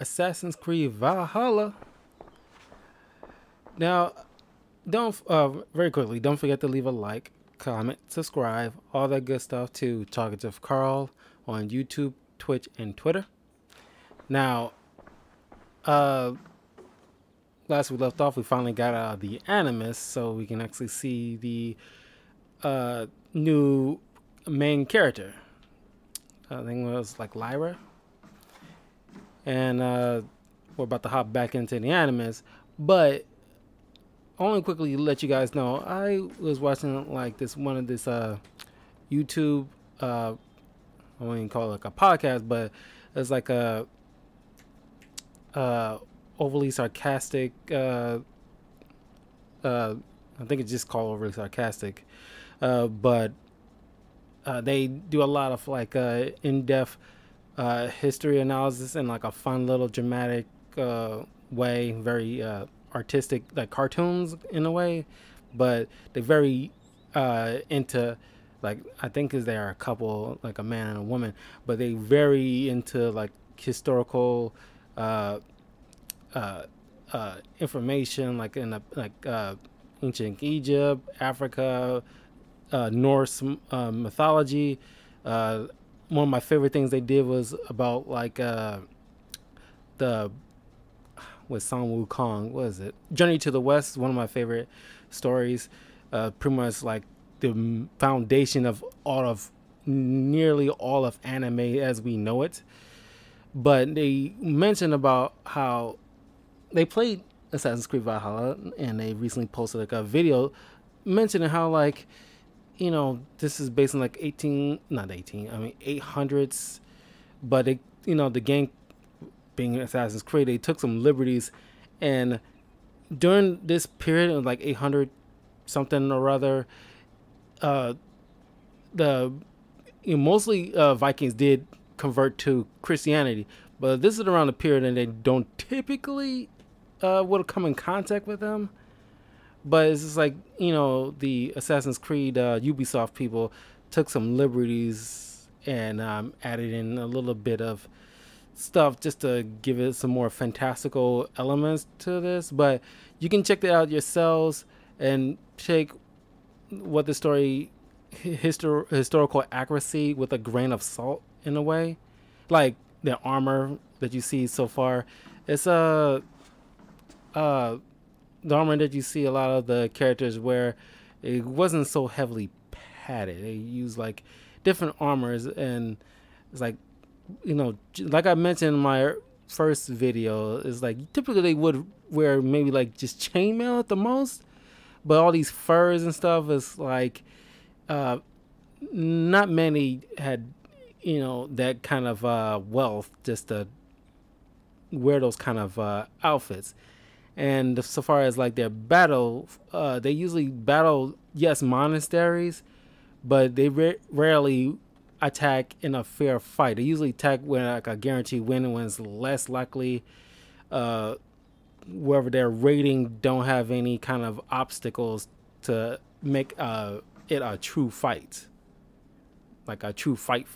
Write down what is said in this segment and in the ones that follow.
Assassin's Creed Valhalla. Now, don't very quickly, don't forget to leave a like, comment, subscribe, all that good stuff to Talkative Carl on YouTube, Twitch, and Twitter. Now, uh, last we left off, we finally got out of the Animus, so we can actually see the new main character. I think it was like Lyra, and we're about to hop back into the Animus, but only quickly let you guys know, I was watching like this one of this YouTube, I won't even call it like a podcast, but it's like a overly sarcastic. I think it's just called overly sarcastic, but they do a lot of like in-depth history analysis in like a fun little dramatic way, very artistic, like cartoons in a way, but they're very into, like, I think is they are a couple, like a man and a woman, but they very into like historical information, like in a, like ancient Egypt, Africa, Norse mythology. One of my favorite things they did was about like the with Sun Wukong. What is it? Journey to the West is one of my favorite stories. Pretty much like the foundation of nearly all of anime as we know it. But they mentioned about how they played Assassin's Creed Valhalla, and they recently posted like a video mentioning how, like, you know, this is based on like 800s, but it, you know, the game being Assassin's Creed, they took some liberties, and during this period of like 800 something or other, the mostly Vikings did convert to Christianity, but this is around the period and they don't typically would come in contact with them. But it's just like, you know, the Assassin's Creed Ubisoft people took some liberties and added in a little bit of stuff just to give it some more fantastical elements to this. But you can check that out yourselves and take what the story historical accuracy with a grain of salt in a way. Like the armor that you see so far, it's a the armor that you see a lot of the characters wear, it wasn't so heavily padded. They use like different armors, and it's like, you know, like I mentioned in my first video, is like typically they would wear maybe like just chainmail at the most, but all these furs and stuff is like not many had, you know, that kind of wealth just to wear those kind of outfits. And so far as like their battle, they usually battle, yes, monasteries, but they rarely attack in a fair fight. They usually attack when like a guaranteed win, and when it's less likely, wherever they're raiding don't have any kind of obstacles to make it a true fight, like a true fight.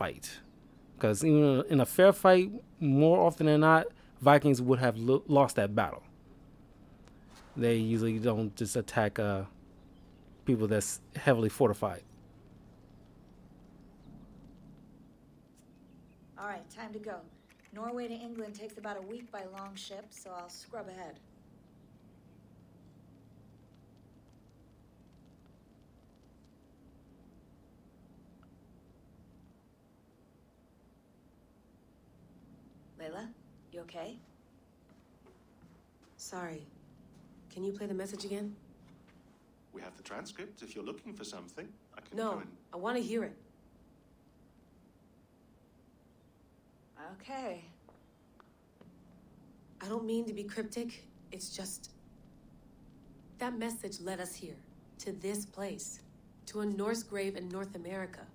Because, you know, in a fair fight, more often than not, Vikings would have lost that battle. They usually don't just attack people that's heavily fortified. All right, time to go. Norway to England takes about a week by long ship, so I'll scrub ahead. Layla, you okay? Sorry. Can you play the message again? We have the transcript. If you're looking for something, I can No, go and... I want to hear it. Okay. I don't mean to be cryptic. It's just... that message led us here, to this place, to a Norse grave in North America.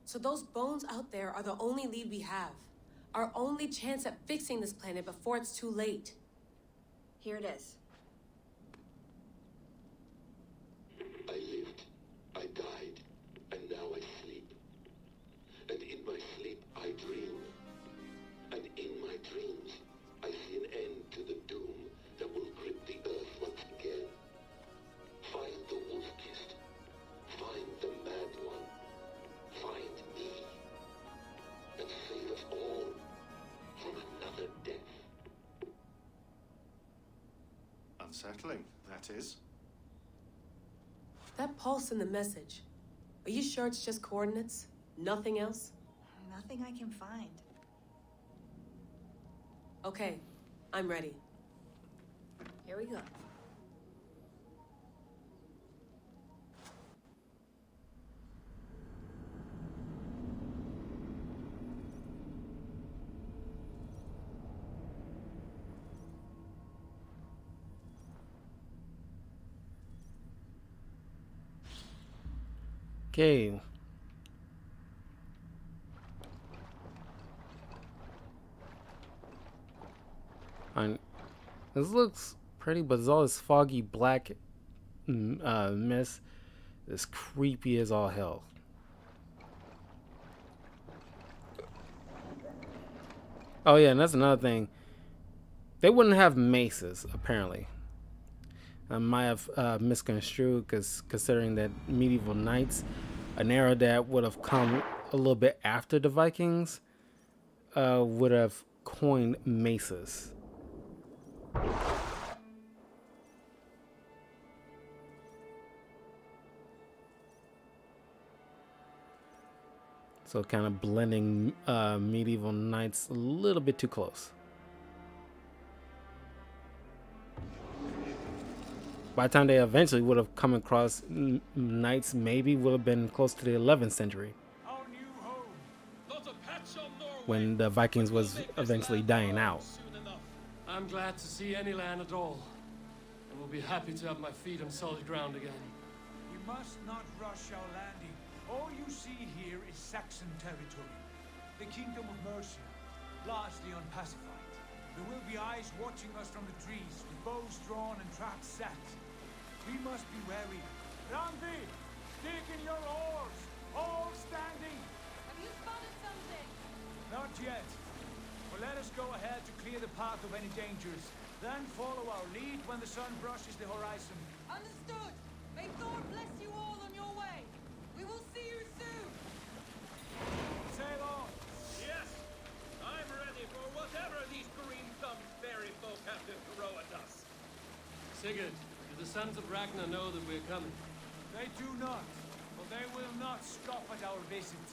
So those bones out there are the only lead we have. Our only chance at fixing this planet before it's too late. Here it is. I lived, I died, and now I sleep. And in my sleep I dream. And in my dreams I Unsettling, that is. That pulse in the message. Are you sure it's just coordinates? Nothing else? Nothing I can find. Okay, I'm ready. Here we go. Okay. And this looks pretty, but it's all this foggy black mist. It's creepy as all hell. Oh yeah, and that's another thing. They wouldn't have maces, apparently. I might have misconstrued, because considering that medieval knights, an era that would have come a little bit after the Vikings, would have coined maces. So kind of blending medieval knights a little bit too close. By the time they eventually would have come across knights, maybe would have been close to the 11th century, when the Vikings was eventually dying out. I'm glad to see any land at all, and will be happy to have my feet on solid ground again. We must not rush our landing. All you see here is Saxon territory, the Kingdom of Mercia, largely unpacified. There will be eyes watching us from the trees, with bows drawn and traps set. We must be wary. Randi, dig in your oars, all standing. Have you spotted something? Not yet. But let us go ahead to clear the path of any dangers. Then follow our lead when the sun brushes the horizon. Understood. May Thor bless you all on your way. We will see you soon. Sail on. Yes, I'm ready for whatever these green-thumbed fairy folk have to throw at us. Sigurd, do the sons of Ragnar know that we're coming? They do not, but they will not scoff at our visit.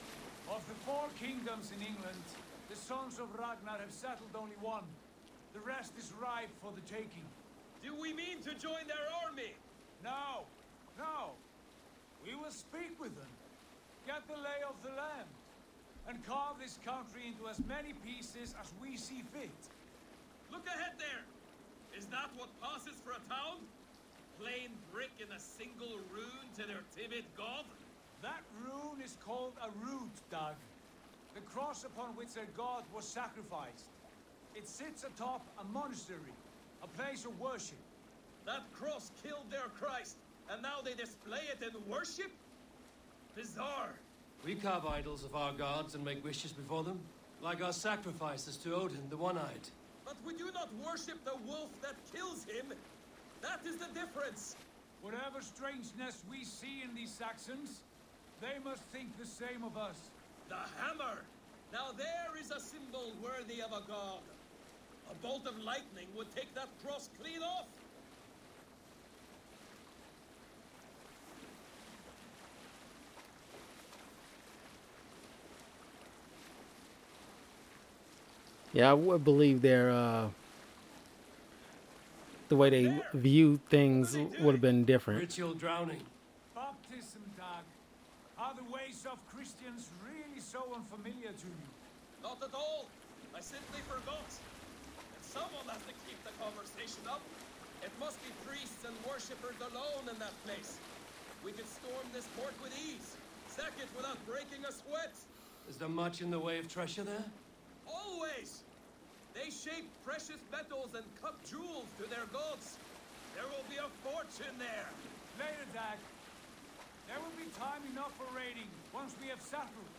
Of the 4 kingdoms in England, the sons of Ragnar have settled only one. The rest is ripe for the taking. Do we mean to join their army? No, no. We will speak with them, get the lay of the land, and carve this country into as many pieces as we see fit. Look ahead there! Is that what passes for a town? Plain brick in a single rune to their timid god? That rune is called a root, Dag. The cross upon which their god was sacrificed. It sits atop a monastery, a place of worship. That cross killed their Christ, and now they display it in worship? Bizarre. We carve idols of our gods and make wishes before them, like our sacrifices to Odin, the One-Eyed. But we do not worship the wolf that kills him. That is the difference. Whatever strangeness we see in these Saxons, they must think the same of us. The hammer! Now there is a symbol worthy of a god. A bolt of lightning would take that cross clean off. Yeah, I would believe their the way they view things would have been different. Ritual drowning. Baptism, Dag. Are the ways of Christians really so unfamiliar to you? Not at all. I simply forgot. And someone has to keep the conversation up. It must be priests and worshippers alone in that place. We could storm this port with ease. Sack it without breaking a sweat. Is there much in the way of treasure there? Always! They shape precious metals and cut jewels to their gods. There will be a fortune there. Later, Dag. There will be time enough for raiding once we have settled.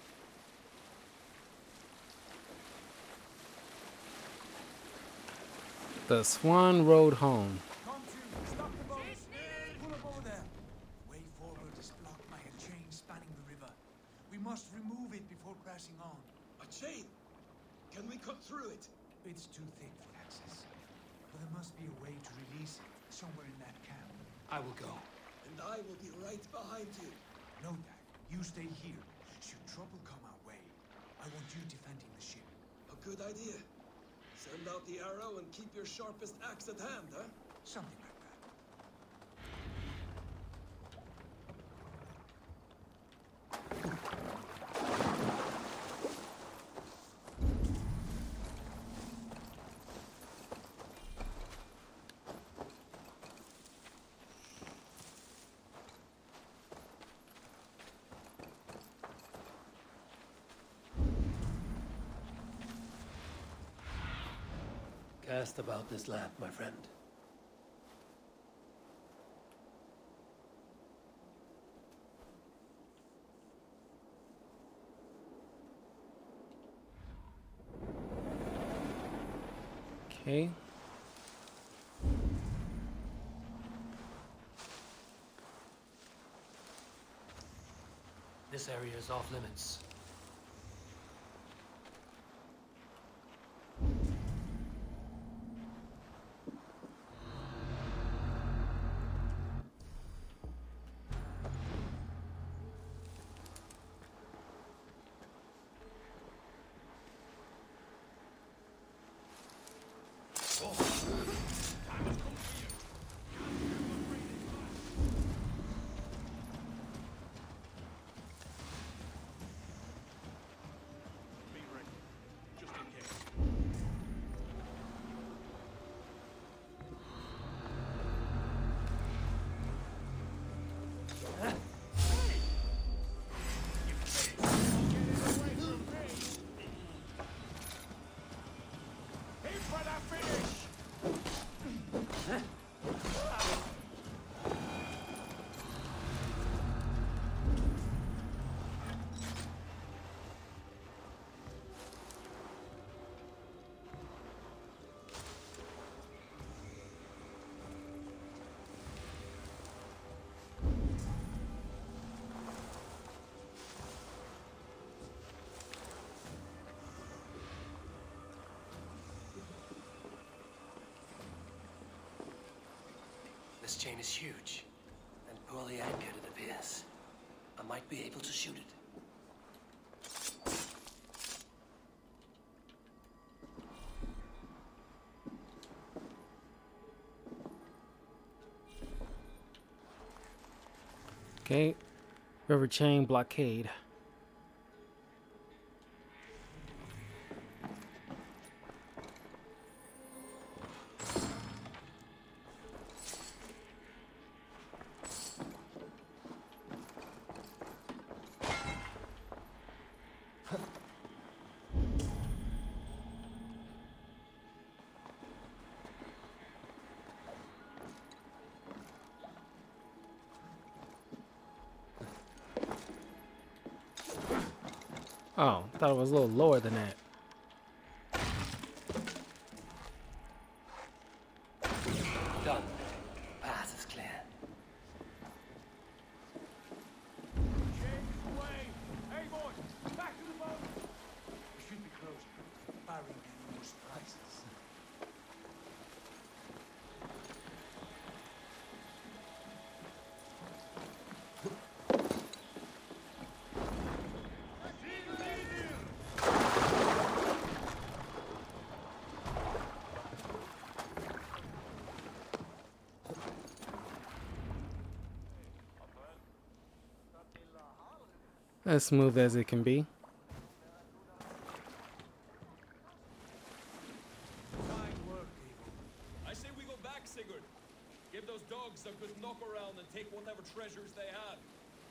The Swan rode home. Come to, stop the boat. Pull up over there. Way forward is blocked by a chain spanning the river. We must remove it before crashing on. A chain? Can we cut through it? It's too thick for access. but there must be a way to release it somewhere in that camp. I will go. And I will be right behind you. No, Dad. You stay here. Should trouble come our way, I want you defending the ship. A good idea. Send out the arrow and keep your sharpest axe at hand, huh? Something like that. Cast about this lamp, my friend. Okay. This area is off limits. This chain is huge, and poorly anchored, it appears. I might be able to shoot it. Okay. River chain blockade. Oh, thought it was a little lower than that. Done. Path is clear. James, away! Hey, boys! Back to the boat! We should be closer, barring any more surprises. As smooth as it can be. Fine work, Abel. I say we go back, Sigurd. Give those dogs a good knock around and take whatever treasures they have.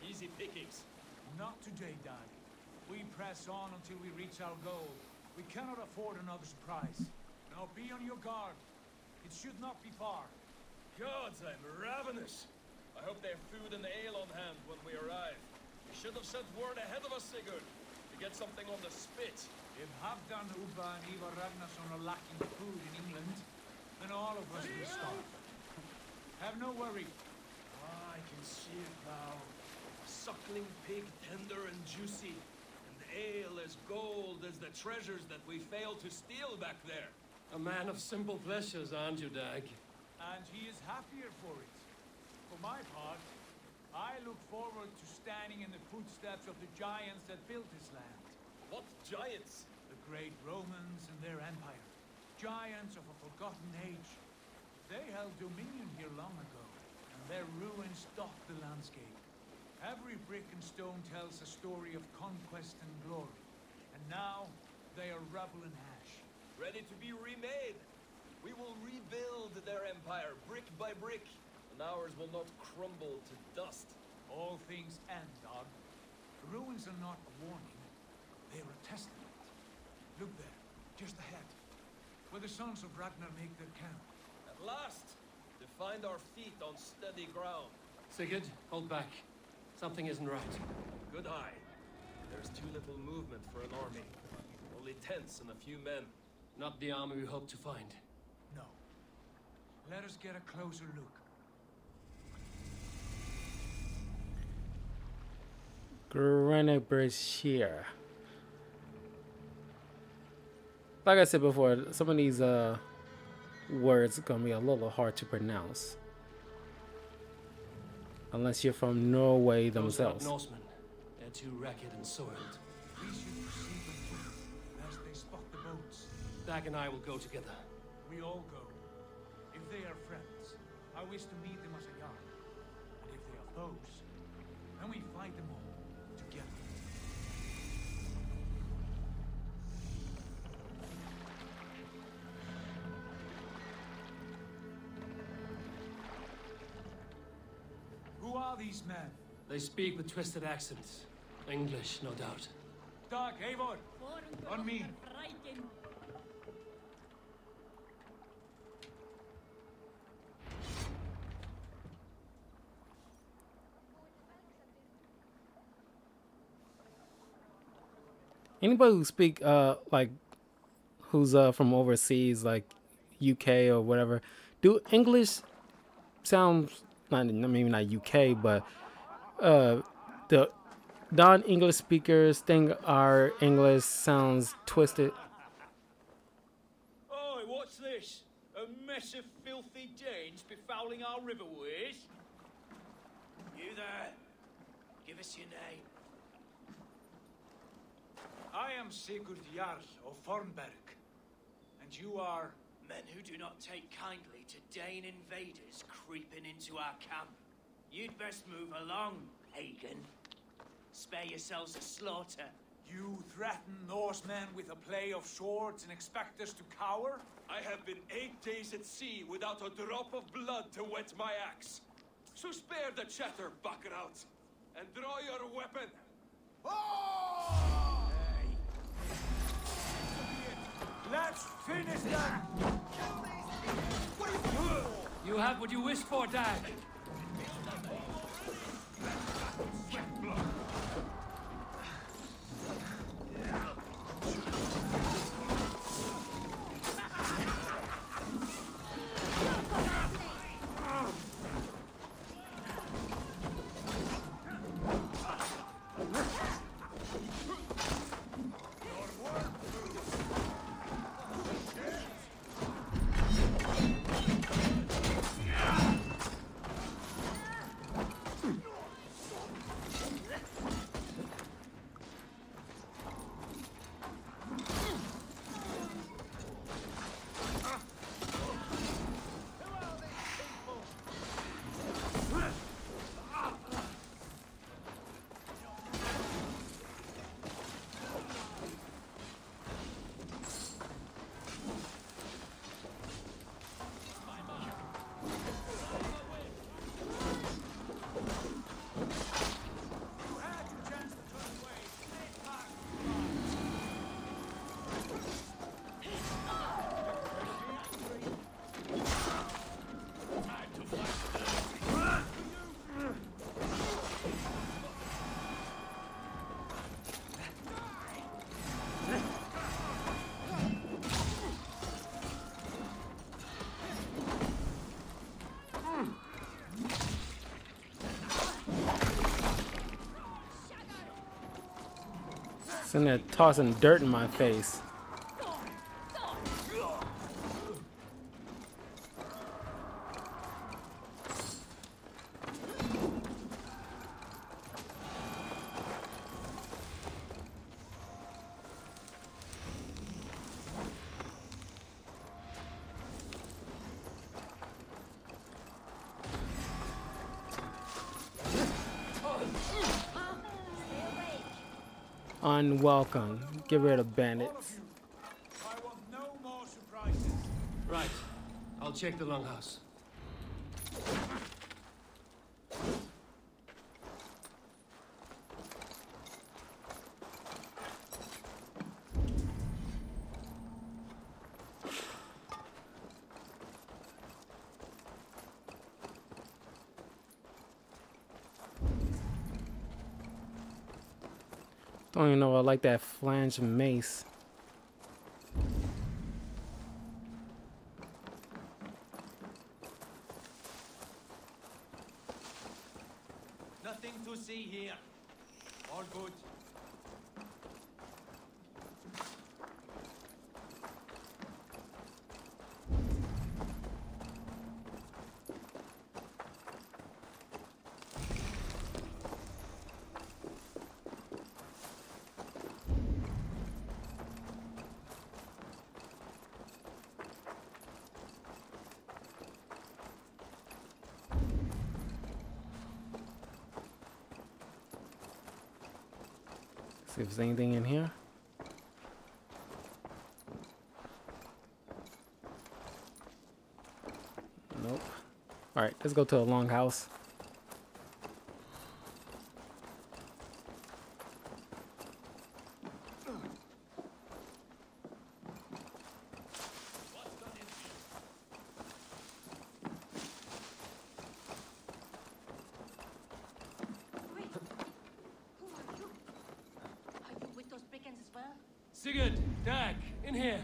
Easy pickings. Not today, Daddy. We press on until we reach our goal. We cannot afford another surprise. Now be on your guard. It should not be far. Gods, I'm ravenous. I hope they have food and ale on hand when we arrive. We should have sent word ahead of us, Sigurd, to get something on the spit. If Halfdan, Ubba, and Ivar Ragnarsson are lacking food in England, then all of us will starve. Have no worry. Ah, I can see it now. A suckling pig, tender and juicy, and ale as gold as the treasures that we failed to steal back there. A man of simple pleasures, aren't you, Dag? And he is happier for it. For my part, I look forward to standing in the footsteps of the giants that built this land. What giants? The great Romans and their empire. Giants of a forgotten age. They held dominion here long ago, and their ruins dot the landscape. Every brick and stone tells a story of conquest and glory. And now, they are rubble and ash. Ready to be remade. We will rebuild their empire brick by brick, and ours will not crumble to dust. All things end, Dog. The ruins are not a warning. They are a testament. Look there, just ahead, where the sons of Ragnar make their camp. At last, to find our feet on steady ground. Sigurd, hold back. Something isn't right. Good eye. There's too little movement for an army. Only tents and a few men. Not the army we hope to find. No. Let us get a closer look. Grenadier. Like I said before, some of these words are gonna be a little hard to pronounce. Unless you're from Norway Those are not themselves. Norsemen. They're too ragged and soiled. We should proceed on foot, lest they spot the boats. Dag and I will go together. We all go. If they are friends, I wish to meet them as a yard. And if they are foes, then we fight them all together. Who are these men? They speak with twisted accents. English, no doubt. Dag, Eivor, on me. Anybody who speak like who's from overseas, like UK or whatever, do English sound not maybe not UK, but the non-English speakers think our English sounds twisted. Oi, what's this? A mess of filthy Danes befouling our riverways? You there? Give us your name. I am Sigurd Jarl of Fornberg. And you are... Men who do not take kindly to Dane invaders creeping into our camp. You'd best move along, pagan. Spare yourselves a slaughter. You threaten Norsemen with a play of swords and expect us to cower? I have been 8 days at sea without a drop of blood to wet my axe. So spare the chatter, Baccarat, and draw your weapon. Let's finish them! You have what you wish for, Dag. Sitting there tossing dirt in my face. Unwelcome. Get rid of All of bandits. you. I want no more surprises. Right. I'll check the longhouse. Don't even know I like that flange mace. Nothing to see here. All good. See if there's anything in here. Nope. Alright, let's go to a longhouse. Wait. Who are you? Are you with those brigands as well? Sigurd, Dag, in here.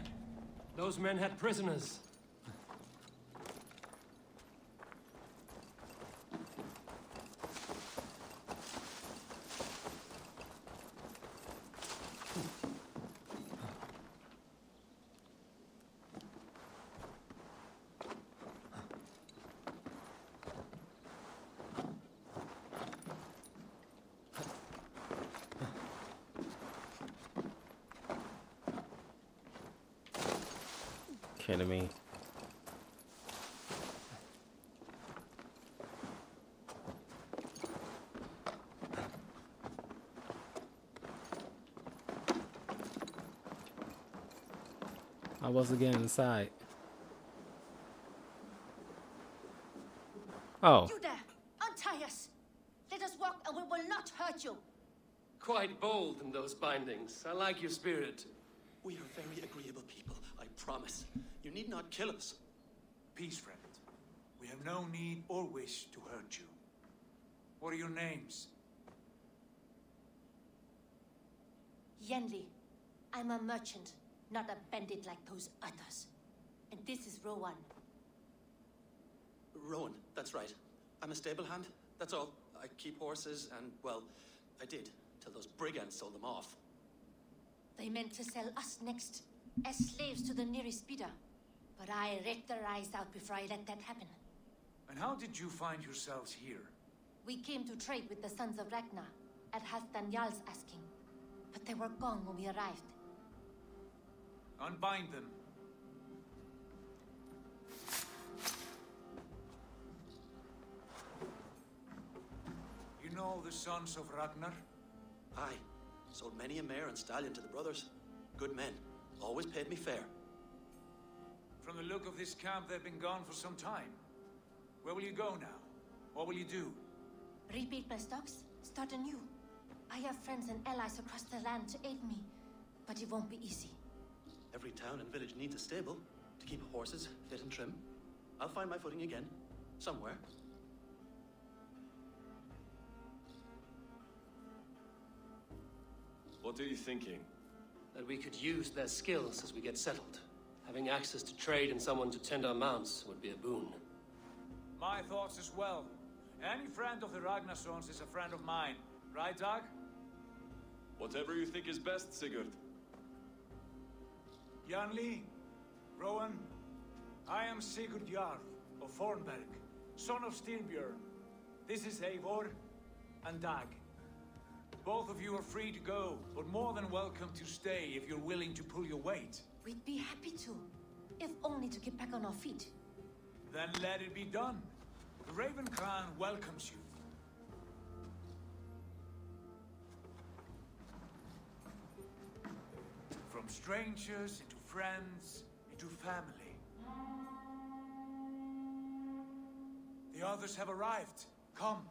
Those men had prisoners. Kidding me. I was again inside. Oh, You there! Untie us! Let us walk and we will not hurt you! Quite bold in those bindings. I like your spirit. We are very agreeable people, I promise. You need not kill us. Peace, friend. We have no need or wish to hurt you. What are your names? Yenli, I'm a merchant, not a bandit like those others. And this is Rowan. Rowan, that's right. I'm a stable hand, that's all. I keep horses and, well, I did, till those brigands sold them off. They meant to sell us next, as slaves to the nearest bidder. But I raked their eyes out before I let that happen. And how did you find yourselves here? We came to trade with the sons of Ragnar, at Halfdan Jarl's asking. But they were gone when we arrived. Unbind them. You know the sons of Ragnar? Aye, sold many a mare and stallion to the brothers. Good men, always paid me fair. From the look of this camp, they've been gone for some time. Where will you go now? What will you do? Rebuild my stocks, start anew. I have friends and allies across the land to aid me, but it won't be easy. Every town and village needs a stable to keep horses fit and trim. I'll find my footing again, somewhere. What are you thinking? That we could use their skills as we get settled. Having access to trade and someone to tend our mounts would be a boon. My thoughts as well. Any friend of the Ragnarsons is a friend of mine. Right, Dag? Whatever you think is best, Sigurd. Janli, Rowan, I am Sigurd Jarl of Fornberg, son of Styrbjörn. This is Eivor and Dag. Both of you are free to go, but more than welcome to stay if you're willing to pull your weight. We'd be happy to, if only to get back on our feet. Then let it be done. The Raven Clan welcomes you. From strangers into friends into family. The others have arrived. Come.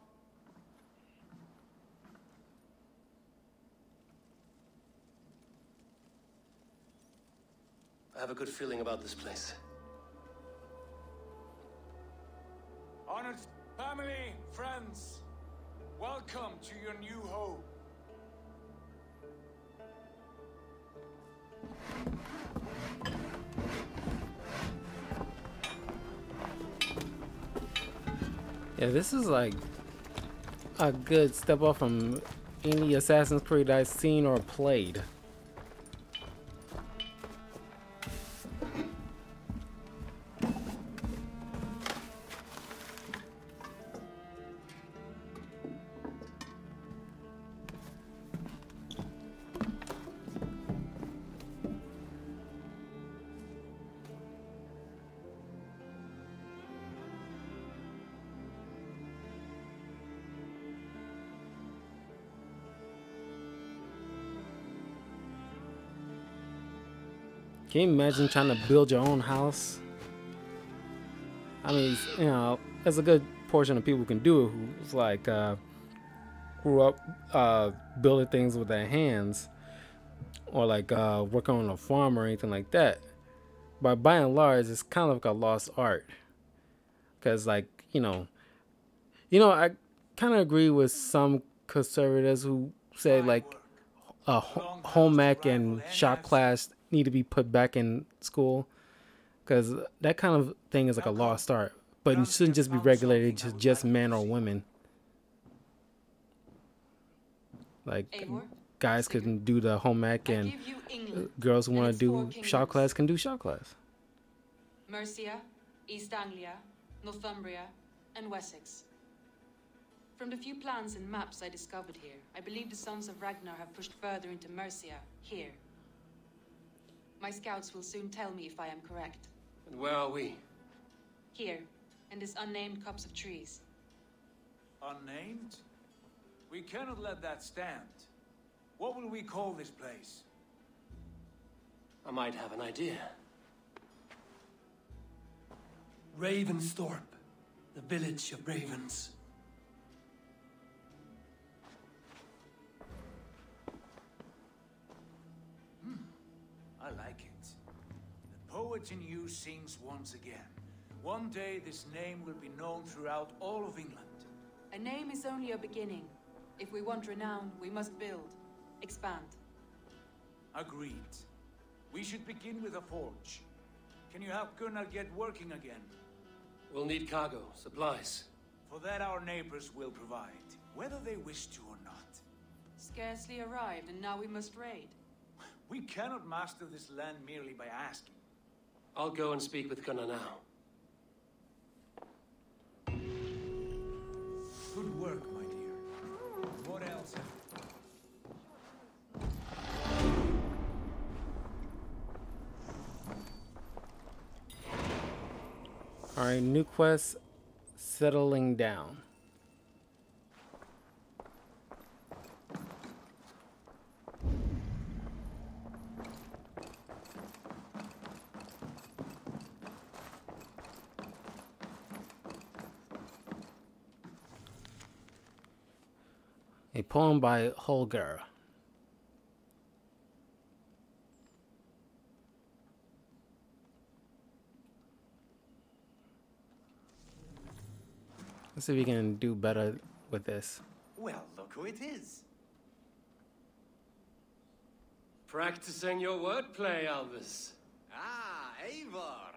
I have a good feeling about this place. Honored family, friends, welcome to your new home. Yeah, this is like a good step up from any Assassin's Creed I've seen or played. Can you imagine trying to build your own house? I mean, you know, there's a good portion of people can do it who's like grew up building things with their hands, or like working on a farm or anything like that. But by and large, it's kind of like a lost art. Because, like, I kind of agree with some conservatives who say like home ec and shop class need to be put back in school, because that kind of thing is like a lost art, but it shouldn't just be regulated to just men or women. Like, guys can do the home ec, and girls who want to do shop class can do shop class. Mercia, East Anglia, Northumbria, and Wessex. From the few plans and maps I discovered here, I believe the Sons of Ragnar have pushed further into Mercia, here. My scouts will soon tell me if I am correct. And where are we? Here, in this unnamed copse of trees. Unnamed? We cannot let that stand. What will we call this place? I might have an idea. Ravensthorpe, the village of ravens. I like it. The poet in you sings once again. One day this name will be known throughout all of England. A name is only a beginning. If we want renown, we must build, expand. Agreed. We should begin with a forge. Can you help Gunnar get working again? We'll need cargo, supplies. For that our neighbors will provide, whether they wish to or not. Scarcely arrived, and now we must raid. We cannot master this land merely by asking. I'll go and speak with Gunnar now. Good work, my dear. What else? Alright, new quest, settling down. A poem by Holger. Let's see if we can do better with this. Well, look who it is. Practicing your wordplay, Albus. Ah, Eivor.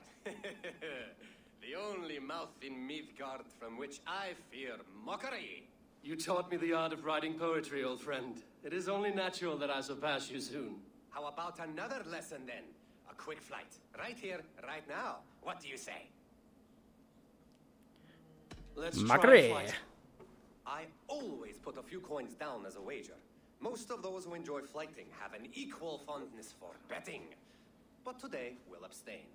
The only mouth in Midgard from which I fear mockery. You taught me the art of writing poetry, old friend. It is only natural that I surpass you soon. How about another lesson, then? A quick flight. Right here, right now. What do you say? Let's Mockery. try flight. I always put a few coins down as a wager. Most of those who enjoy flighting have an equal fondness for betting. But today, we'll abstain.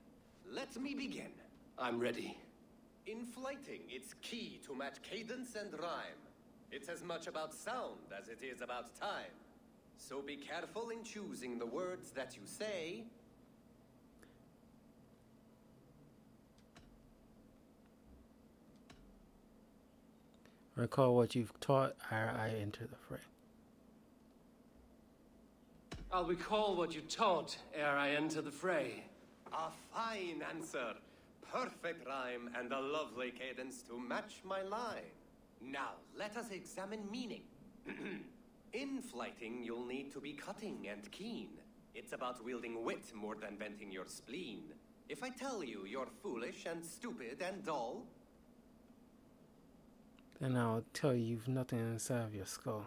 Let me begin. I'm ready. In flighting, it's key to match cadence and rhyme. It's as much about sound as it is about time. So be careful in choosing the words that you say. Recall what you've taught ere I enter the fray. I'll recall what you taught ere I enter the fray. A fine answer. Perfect rhyme and a lovely cadence to match my line. Now, let us examine meaning. In flighting, you'll need to be cutting and keen. It's about wielding wit more than venting your spleen. If I tell you you're foolish and stupid and dull, then I'll tell you you've nothing inside of your skull.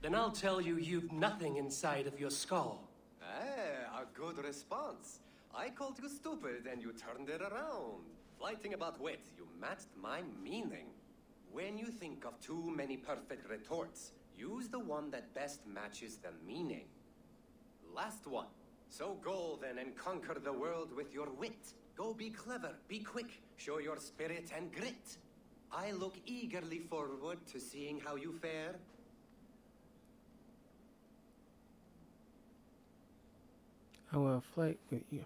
Then I'll tell you you've nothing inside of your skull. a good response. I called you stupid and you turned it around. Flighting about wit, you matched my meaning. When you think of too many perfect retorts, use the one that best matches the meaning. Last one. So go then and conquer the world with your wit. Go be clever, be quick, show your spirit and grit. I look eagerly forward to seeing how you fare. I will flight with you.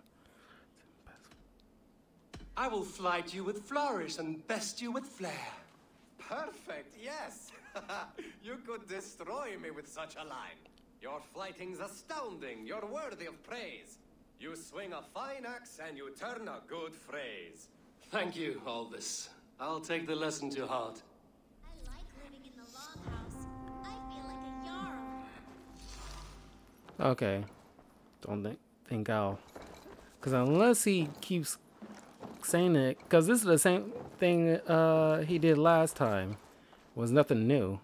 I will flight you with flourish and best you with flair. Perfect, yes! You could destroy me with such a line. Your flighting's astounding, you're worthy of praise. You swing a fine axe and you turn a good phrase. Thank you, Aldous. I'll take the lesson to heart. I like living in the longhouse. I feel like a Jarl. Okay. Don't think I'll... Because unless he keeps saying it... Because this is the same thing he did last time. It was nothing new.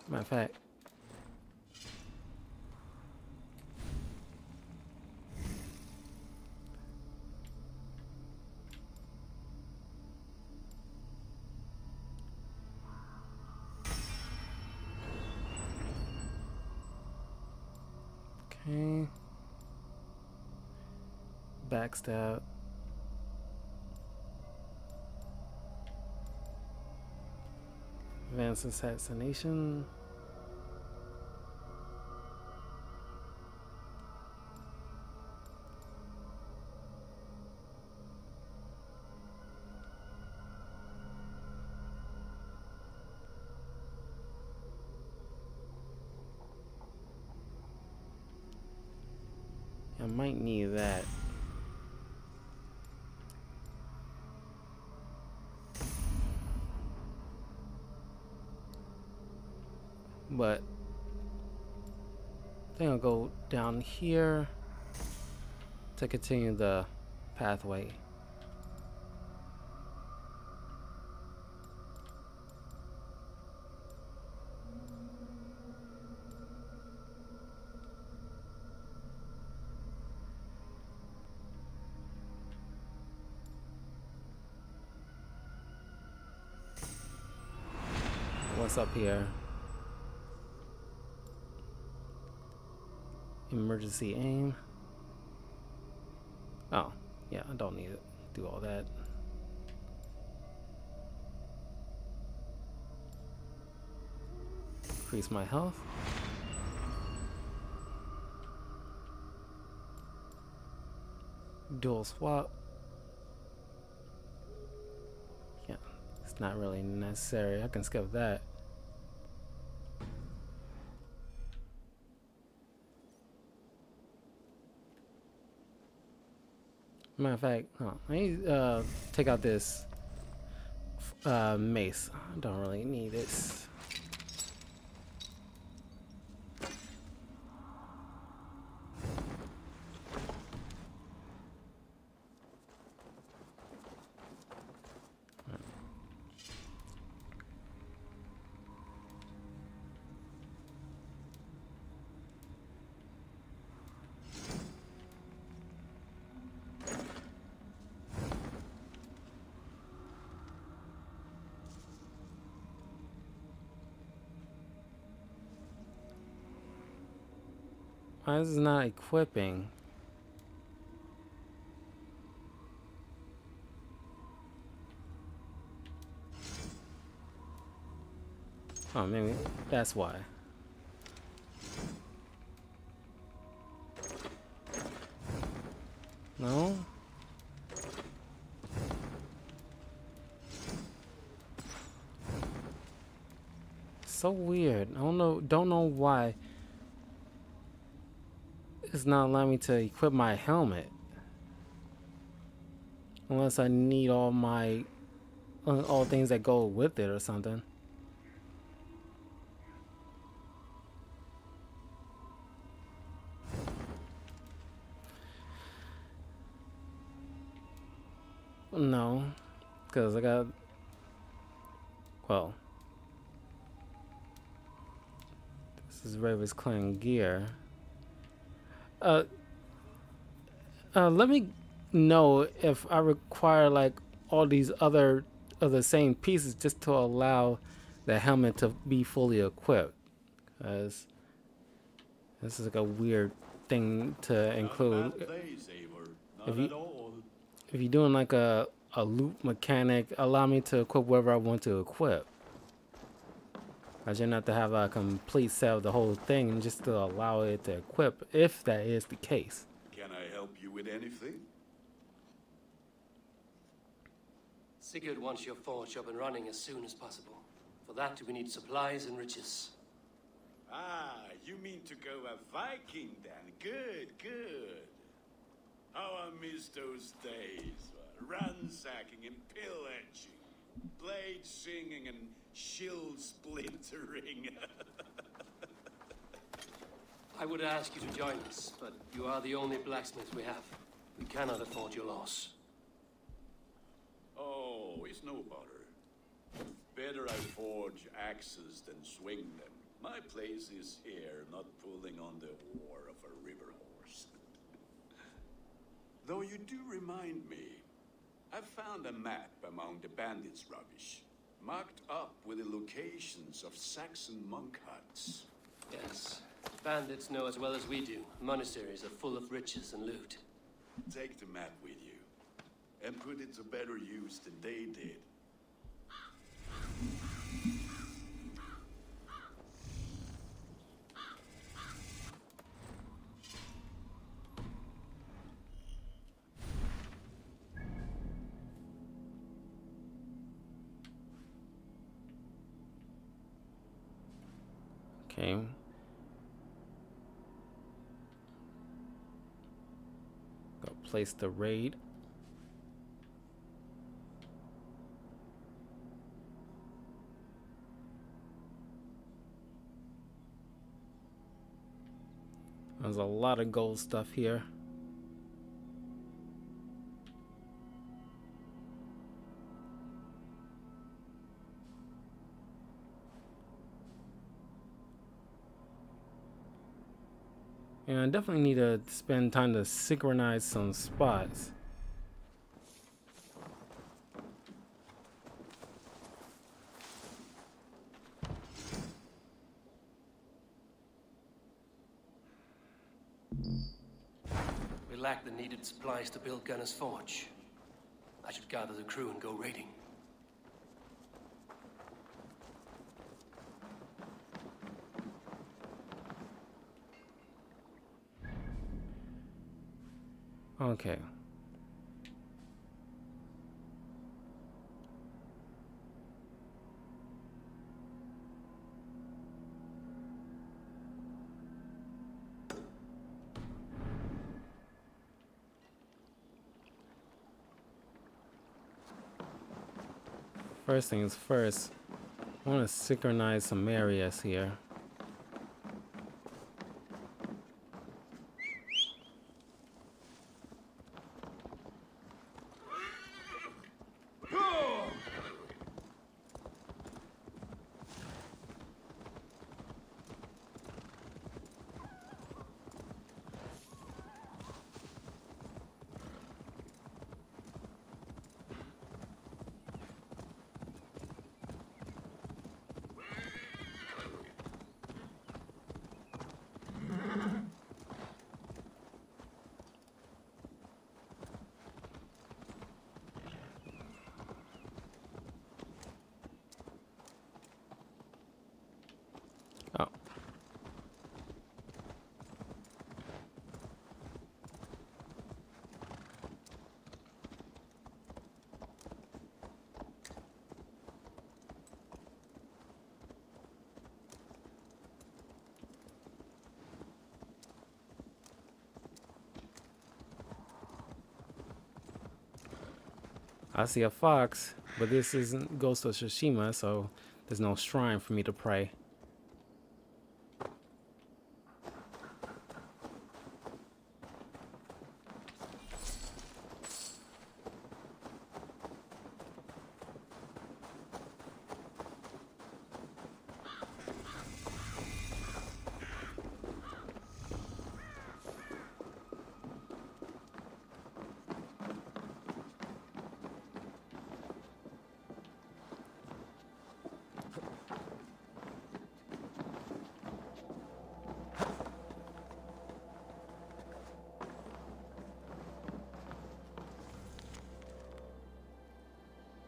Matter of fact... Okay. Backstab. Advanced assassination. I might need that. But I think I'll go down here to continue the pathway. What's up here? Emergency aim. Oh, yeah, I don't need to do all that. Increase my health. Dual swap. Yeah, it's not really necessary. I can skip that. Matter of fact, I need to take out this mace. I don't really need this. Why is it not equipping? Oh, maybe that's why. No? So weird. I don't know why it's not allowing me to equip my helmet. Unless I need all my all things that go with it or something. No, because I got, well, this is Raven's Clan gear. Let me know if I require like all these other of the same pieces just to allow the helmet to be fully equipped. Because this is like a weird thing to include. If you're doing like a loop mechanic, allow me to equip whatever I want to equip. I shouldn't have to have a complete set of the whole thing just to allow it to equip, if that is the case. Can I help you with anything? Sigurd wants your forge up and running as soon as possible. For that, we need supplies and riches. Ah, you mean to go a Viking then? Good, good. How I miss those days. Ransacking and pillaging. Blade singing and shield splintering. I would ask you to join us, but you are the only blacksmith we have. We cannot afford your loss. Oh, it's no bother. Better I forge axes than swing them. My place is here, not pulling on the oar of a river horse. Though you do remind me, I found a map among the bandits' rubbish, marked up with the locations of Saxon monk huts. Yes, bandits know as well as we do. Monasteries are full of riches and loot. Take the map with you, and put it to better use than they did. Okay. Go place the raid. There's a lot of gold stuff here. And I definitely need to spend time to synchronize some spots. We lack the needed supplies to build Gunner's Forge. I should gather the crew and go raiding. Okay. First things first, I want to synchronize some areas here. I see a fox, but this isn't Ghost of Tsushima, so there's no shrine for me to pray.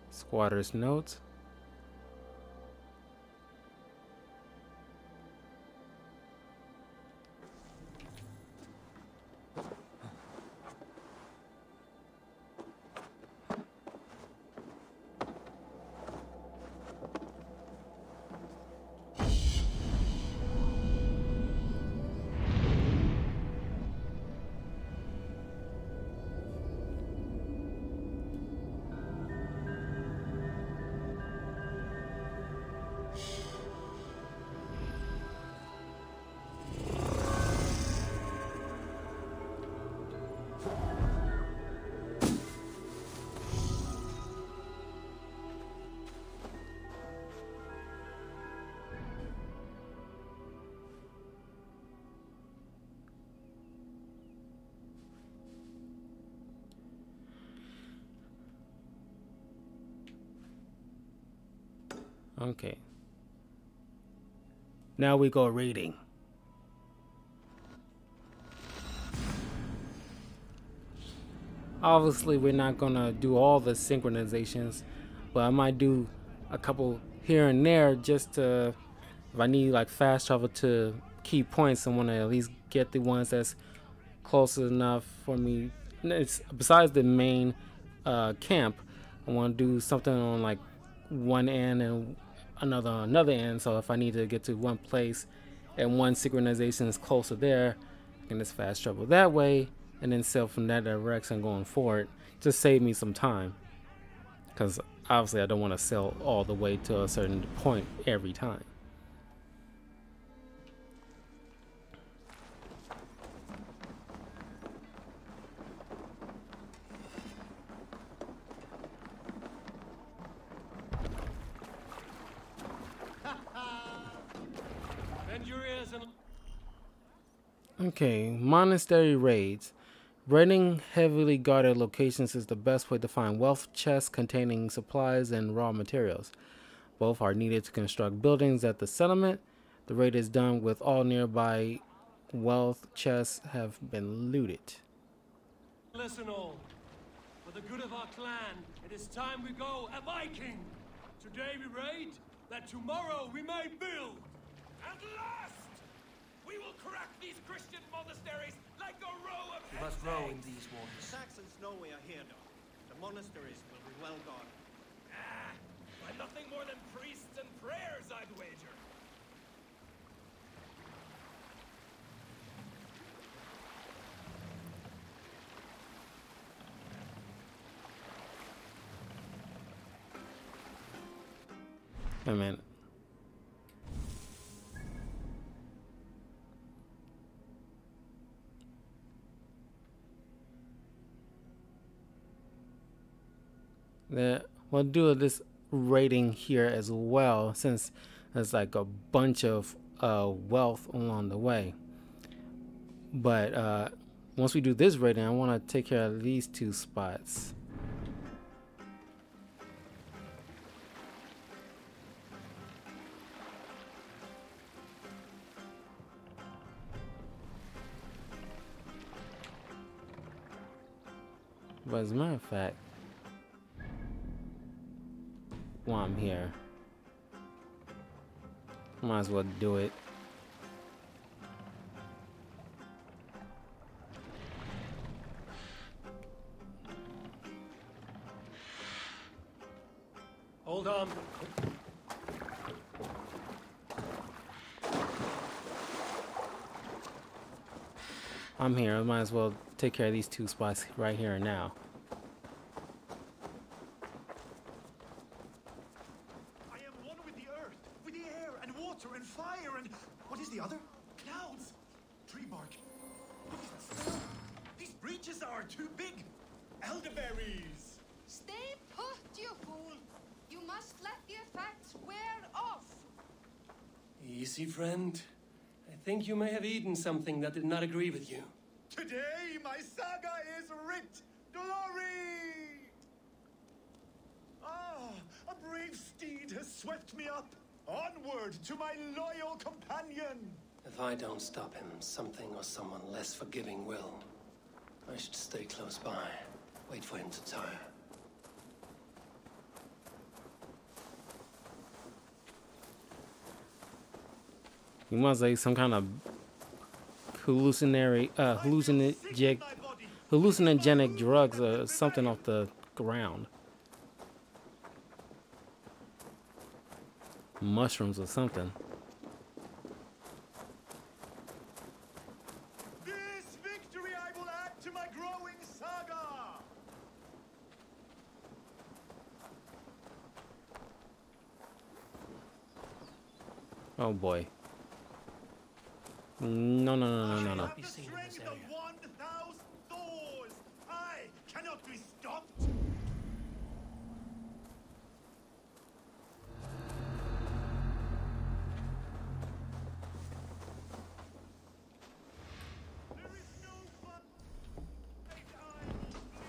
Squatter's notes. Okay. Now we go reading. Obviously, we're not gonna do all the synchronizations, but I might do a couple here and there just to, if I need like fast travel to key points, I want to at least get the ones that's close enough for me. It's besides the main camp. I want to do something on like one end and another end. So if I need to get to one place and one synchronization is closer there, I can just fast travel that way and then sail from that direction going forward. Just save me some time, because obviously I don't want to sail all the way to a certain point every time. Okay, monastery raids. Raiding heavily guarded locations is the best way to find wealth chests containing supplies and raw materials. Both are needed to construct buildings at the settlement. The raid is done with all nearby wealth chests have been looted. Listen all. For the good of our clan, it is time we go a Viking. Today we raid, that tomorrow we may build. At last! We will crack these Christian monasteries like a row of We must row in these waters. The Saxons know we are here, though. The monasteries will be well guarded. By nothing more than priests and prayers, I'd wager. Wait a minute. We'll do this rating here as well, since there's like a bunch of wealth along the way. But once we do this rating, I want to take care of these two spots. But as a matter of fact, while I'm here, might as well do it. Hold on. I'm here. I might as well take care of these two spots right here and now. water and fire and... what is the other? Clouds. Tree bark. What is that smell? These breaches are too big. Elderberries. Stay put, you fool. You must let the effects wear off. Easy, friend. I think you may have eaten something that did not agree with you. Today, my saga is writ. Glory! Ah, a brave steed has swept me up. Onward to my loyal companion. If I don't stop him, something or someone less forgiving will. I should stay close by. Wait for him to tire. You must say some kind of hallucinogenic drugs or something off the ground. Mushrooms or something. This victory I will add to my growing saga. Oh boy. No. I have the strength of 1,000 Thors. I cannot be stopped. There is no fun. I will flee.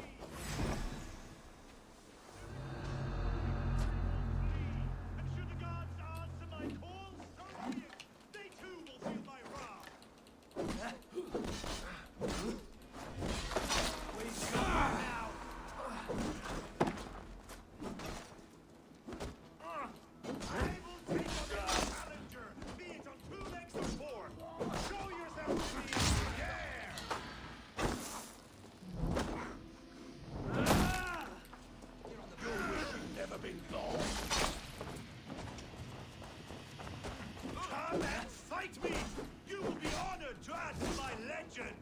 And should the gods answer my call, so be it. They too will feel my wrath. Come and fight me! You will be honored to add to my legend!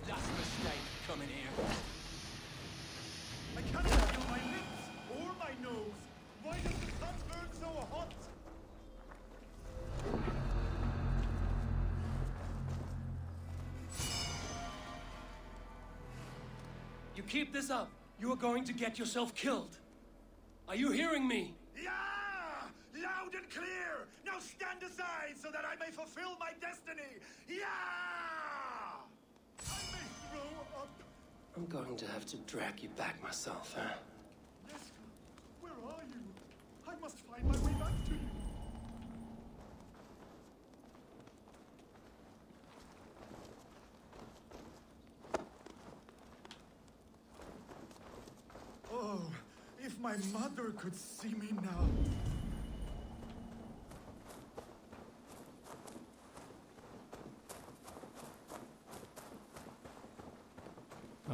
Last mistake coming here. I cannot feel my lips or my nose. Why does the sun burn so hot? You keep this up, you are going to get yourself killed. Are you hearing me? Yeah! Loud and clear! Now stand aside so that I may fulfill my destiny! Yeah! I may throw up. I'm going to have to drag you back myself, huh? Leska, where are you? I must find my way back to you. Oh, if my mother could see me now.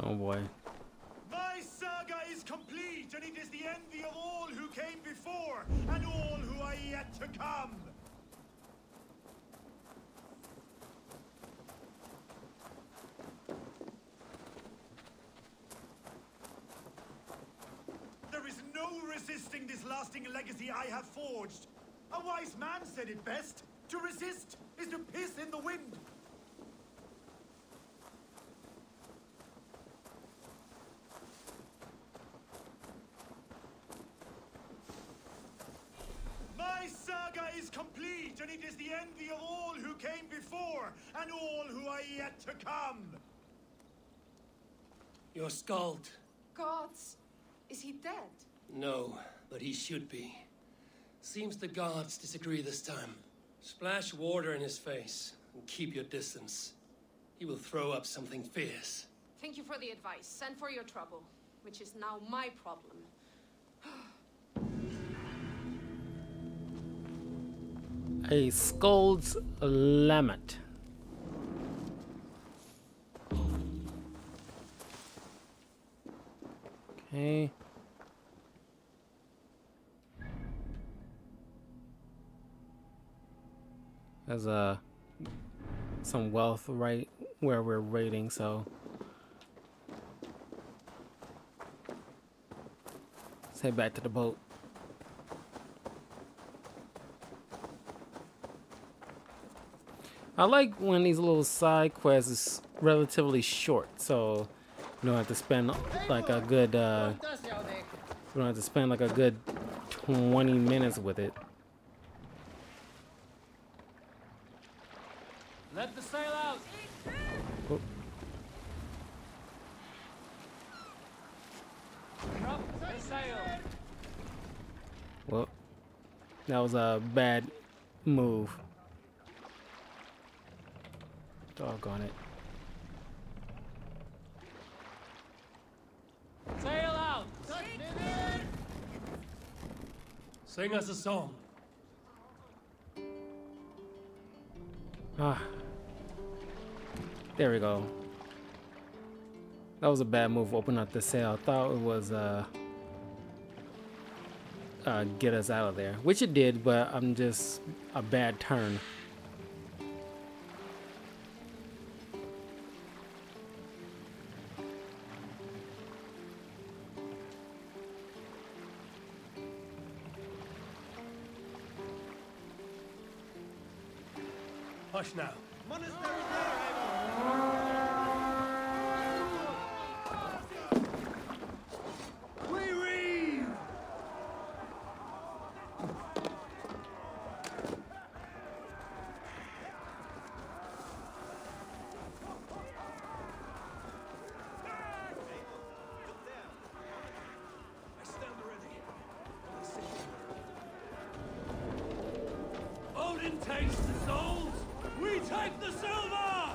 Oh boy. My saga is complete, and it is the envy of all who came before, and all who are yet to come. There is no resisting this lasting legacy I have forged. A wise man said it best. To resist is to piss in the wind. My saga is complete, and it is the envy of all who came before, and all who are yet to come. You're Skald. Gods, is he dead? No, but he should be. Seems the gods disagree this time. Splash water in his face and keep your distance. He will throw up something fierce. Thank you for the advice and for your trouble, which is now my problem. A Skull's Lammet. Okay. There's some wealth right where we're raiding, so Let's head back to the boat. I like when these little side quests is relatively short, so you don't have to spend like a good you don't have to spend like a good 20 minutes with it. Let the sail out. Oh. Drop the sail. Well, that was a bad move. Doggone it. Sail out. Sing us a song. Ah. There we go. That was a bad move, open up the sail. I thought it was get us out of there, which it did, but I'm just a bad turn. Hush now. We reeve! I stand ready. Odin takes the souls. We take the silver.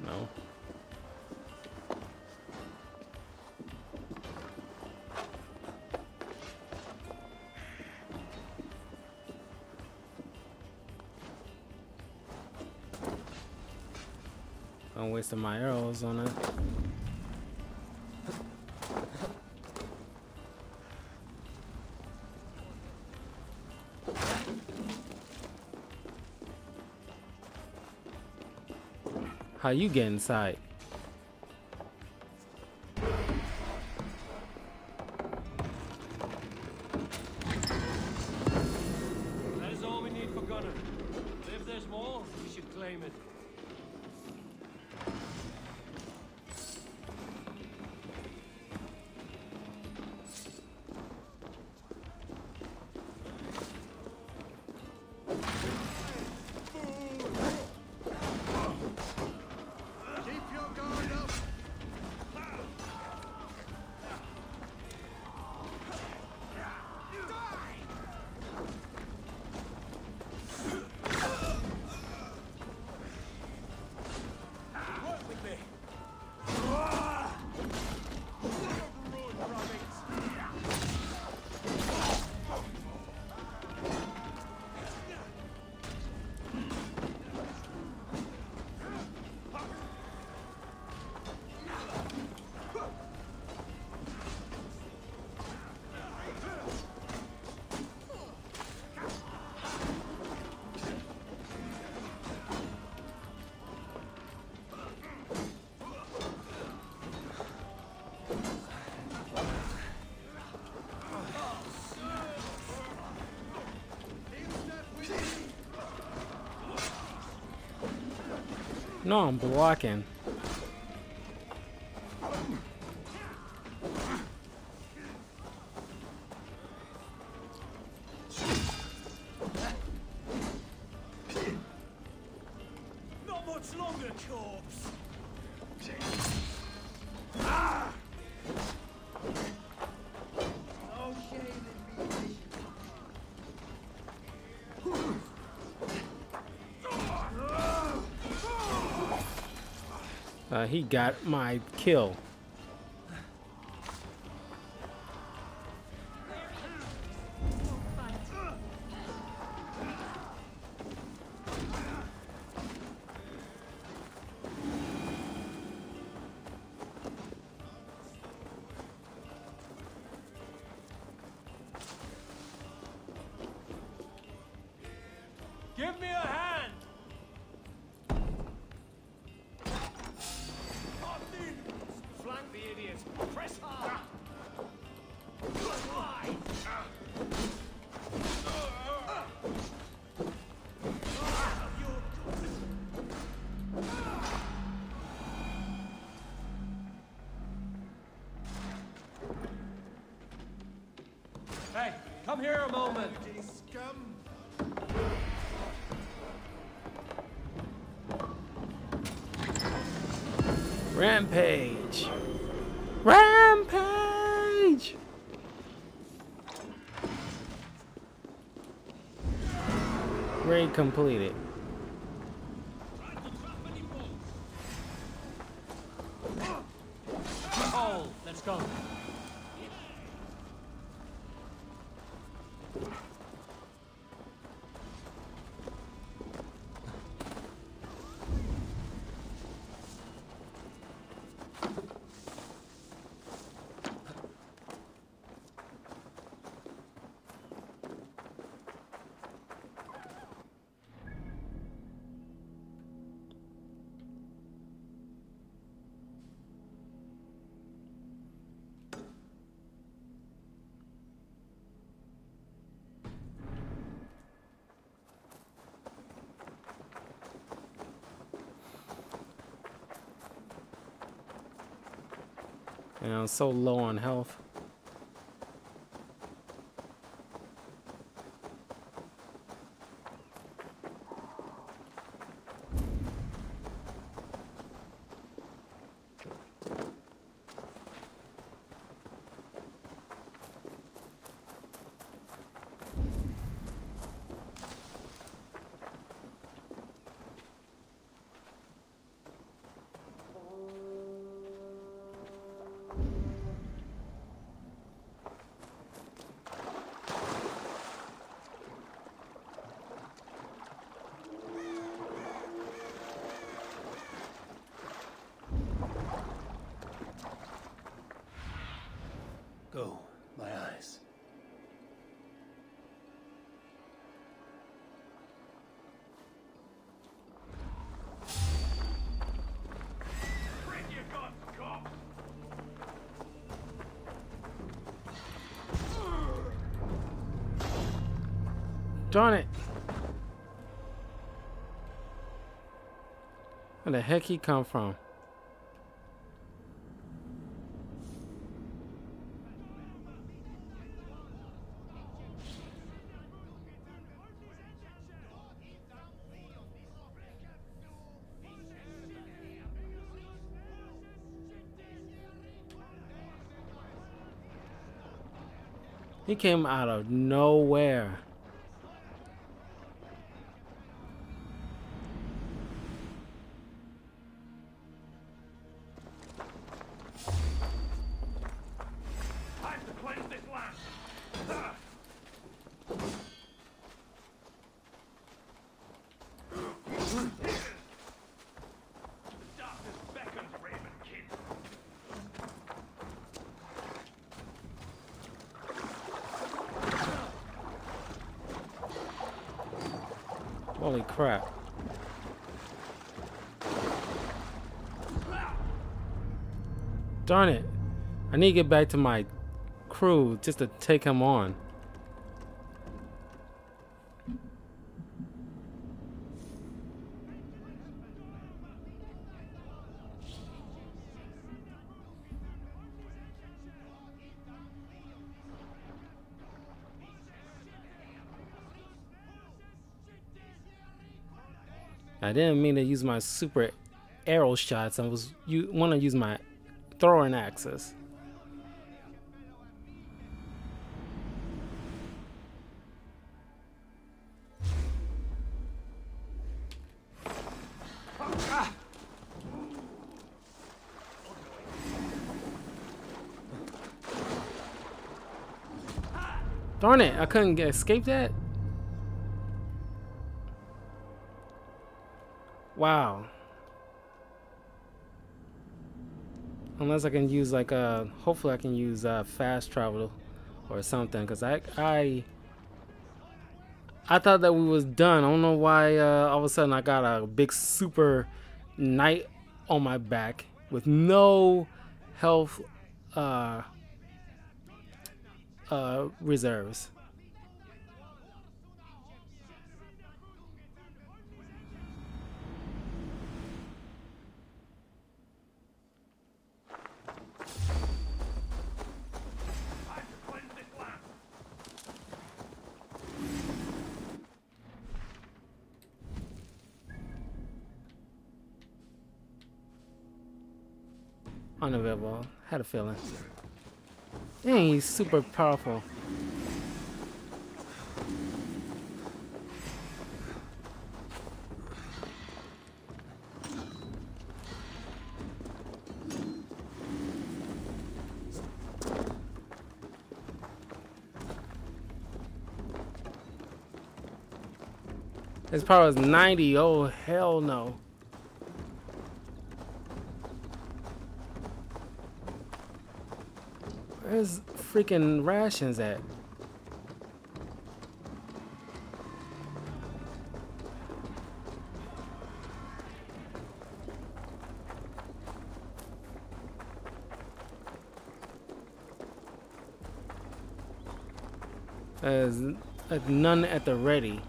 No. I'm wasting my arrows on it. How you get inside? That is all we need for Gunner. But if there's more, we should claim it. No, I'm blocking. Not much longer, corpse. Ah! No shame in being He got my kill. Give me a hand! Flank the idiots. Press hard. Hey, come here a moment. Scum. Rampage! Rampage! Raid completed. Oh, let's go. And I'm so low on health. Go, my eyes. Darn it! Where the heck he come from? He came out of nowhere. Time to cleanse this land. The darkness beckons, Raven Kid. Holy crap. Darn it. I need to get back to my crew just to take him on. I didn't mean to use my super arrow shots. I was want to use my throwing axes. Darn it, I couldn't escape that. Wow. Unless I can use like hopefully I can use fast travel or something, because I thought that we was done. I don't know why all of a sudden I got a big super knight on my back with no health reserves. Unavailable. Had a feeling. Dang, he's super powerful. His power is 90. Oh, hell no. Where's freaking rations at? There's none at the ready.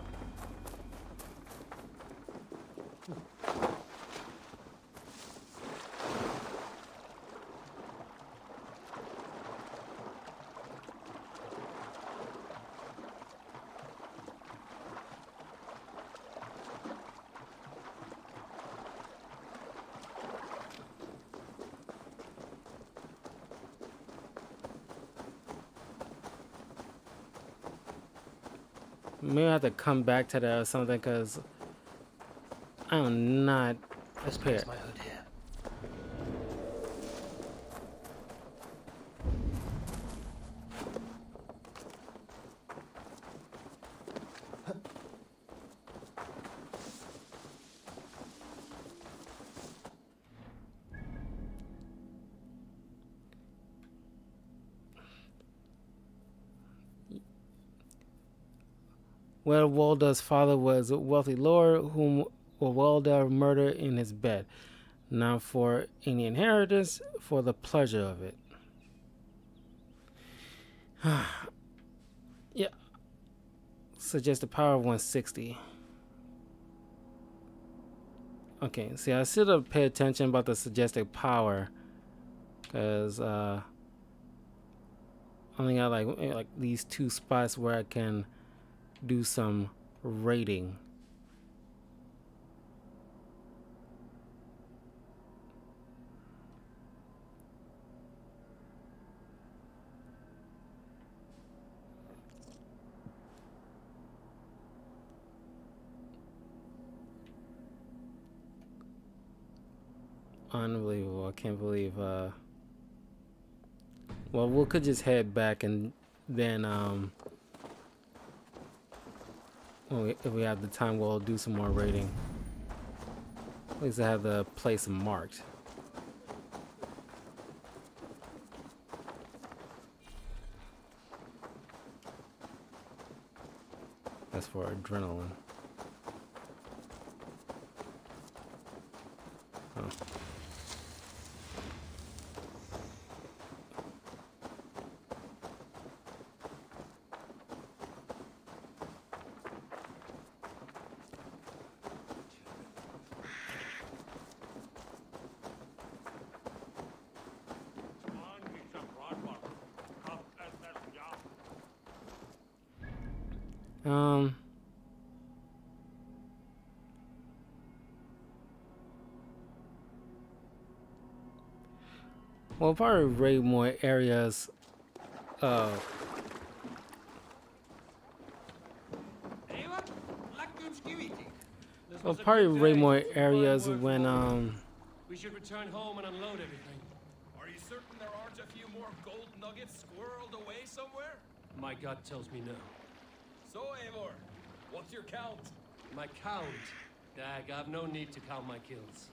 Maybe I have to come back to that or something, because I'm not prepared. My hood here. Well, Walda's father was a wealthy lord whom Walda murdered in his bed, not for any inheritance, for the pleasure of it. Yeah. Suggest a power of 160. Okay, see, I should have paid attention about the suggested power, because I only got like these two spots where I can do some raiding. Unbelievable. I can't believe well, we could just head back and then if we have the time, we'll do some more raiding. At least I have the place marked. That's for adrenaline. Oh. Well, probably raid more areas. Well, probably raid more areas when We should return home and unload everything. Are you certain there aren't a few more gold nuggets squirreled away somewhere? My gut tells me no. So, Eivor, what's your count? My count? Dag, I've no need to count my kills.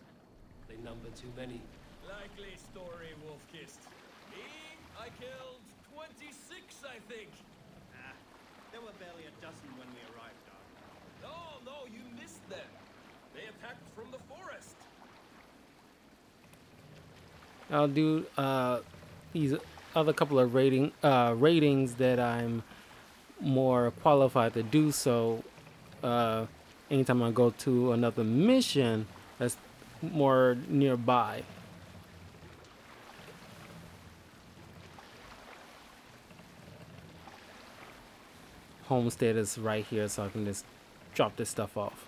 They number too many. Likely story, Wolfkist. Me, I killed 26, I think. Ah, there were barely a dozen when we arrived, Doc. No, you missed them. They attacked from the forest. I'll do these other couple of ratings that I'm more qualified to do so anytime I go to another mission that's more nearby. Homestead is right here, so I can just drop this stuff off.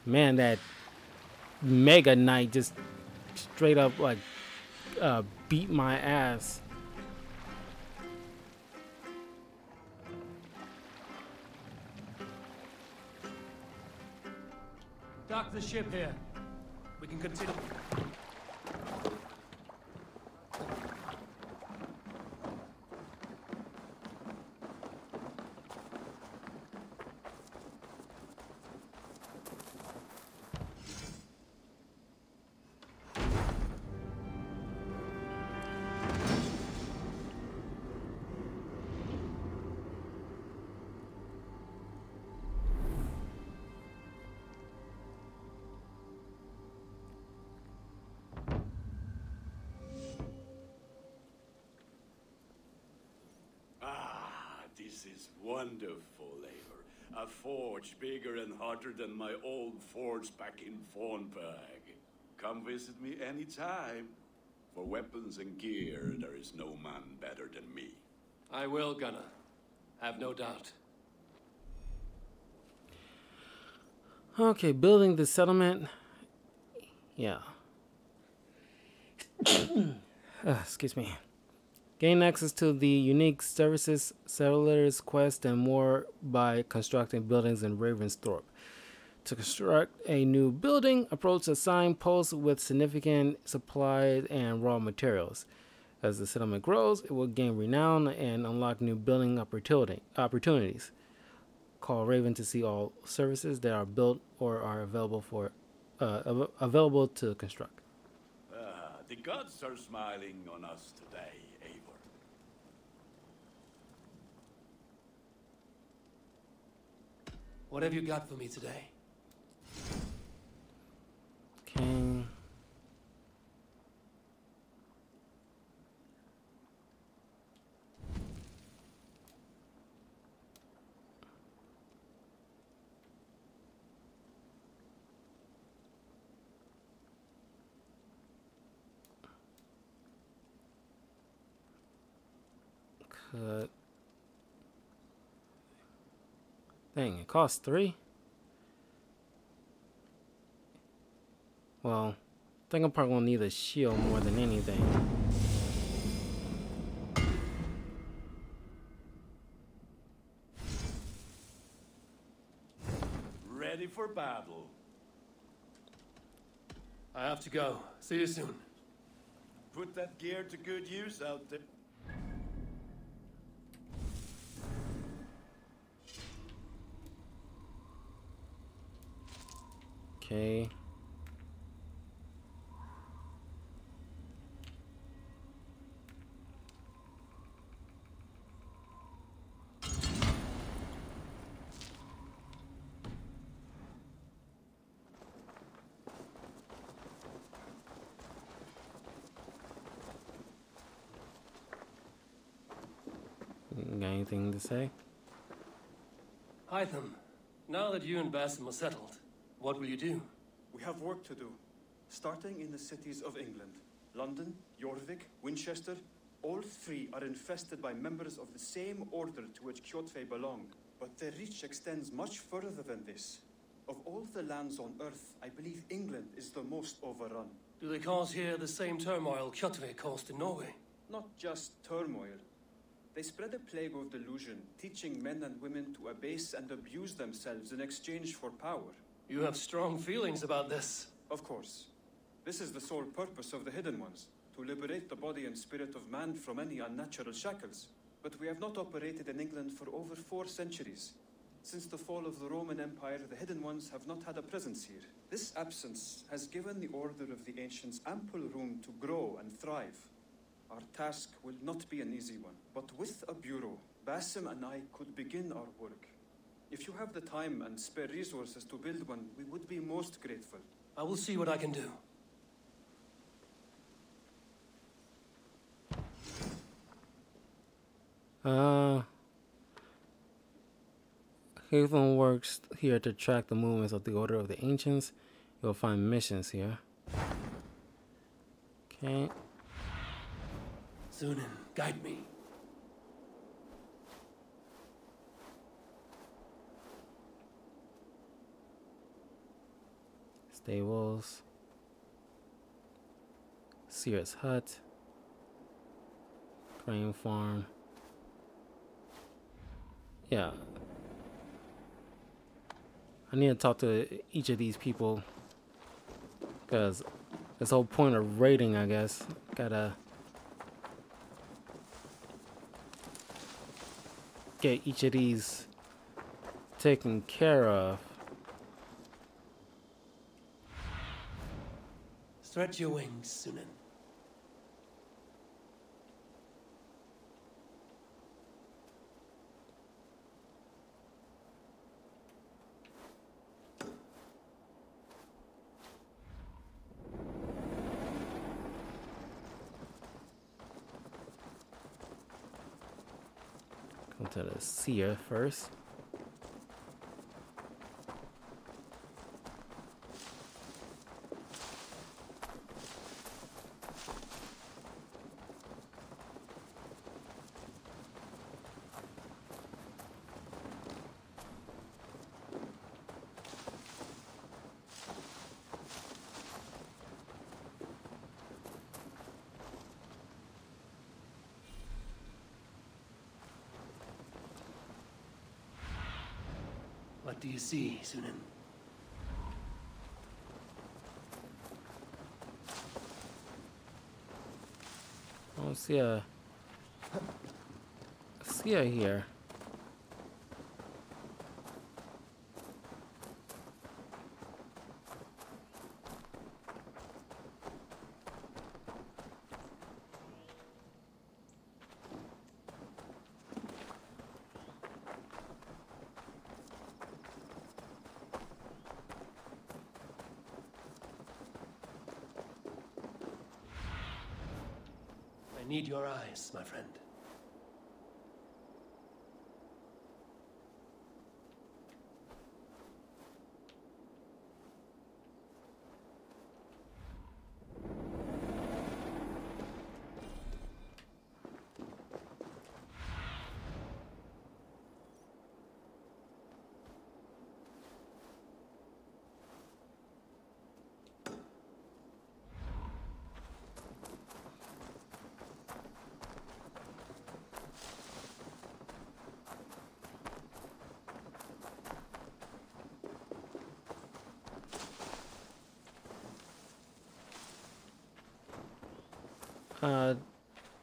Man, that Mega Knight just straight up like beat my ass. Dock the ship here. We can continue. This is wonderful, Eivor. A forge bigger and hotter than my old forge back in Fornberg. Come visit me anytime. For weapons and gear, there is no man better than me. I will, Gunnar. Have no doubt. Okay, building the settlement. Yeah. Excuse me. Gain access to the unique services, settlers, quests, and more by constructing buildings in Ravensthorpe. To construct a new building, approach a signpost with significant supplies and raw materials. As the settlement grows, it will gain renown and unlock new building opportunities. Call Raven to see all services that are built or are available to construct. The gods are smiling on us today, Eivor. What have you got for me today? Okay. Cut. Dang, it costs 3. Well, I think I'm probably gonna need a shield more than anything. Ready for battle. I have to go. See you soon. Put that gear to good use out there. Okay. Got anything to say? Hytham, now that you and Basim are settled, what will you do? We have work to do, starting in the cities of England. London, Jorvik, Winchester, all 3 are infested by members of the same order to which Kjotve belong. But their reach extends much further than this. Of all the lands on Earth, I believe England is the most overrun. Do they cause here the same turmoil Kjotve caused in Norway? Not just turmoil. They spread a plague of delusion, teaching men and women to abase and abuse themselves in exchange for power. You have strong feelings about this. Of course. This is the sole purpose of the Hidden Ones, to liberate the body and spirit of man from any unnatural shackles. But we have not operated in England for over 4 centuries. Since the fall of the Roman Empire, the Hidden Ones have not had a presence here. This absence has given the Order of the Ancients ample room to grow and thrive. Our task will not be an easy one, but with a bureau, Basim and I could begin our work. If you have the time and spare resources to build one, we would be most grateful. I will see what I can do. Haven works here to track the movements of the Order of the Ancients. You'll find missions here. Okay. Sunan, guide me. Stables. Sears Hut. Grain Farm. Yeah. I need to talk to each of these people, because this whole point of raiding, I guess, gotta get each of these taken care of. Stretch your wings, Sunan. Come to the seer first. What do you see, Sunan? I don't see a seer here. I need your eyes, my friend.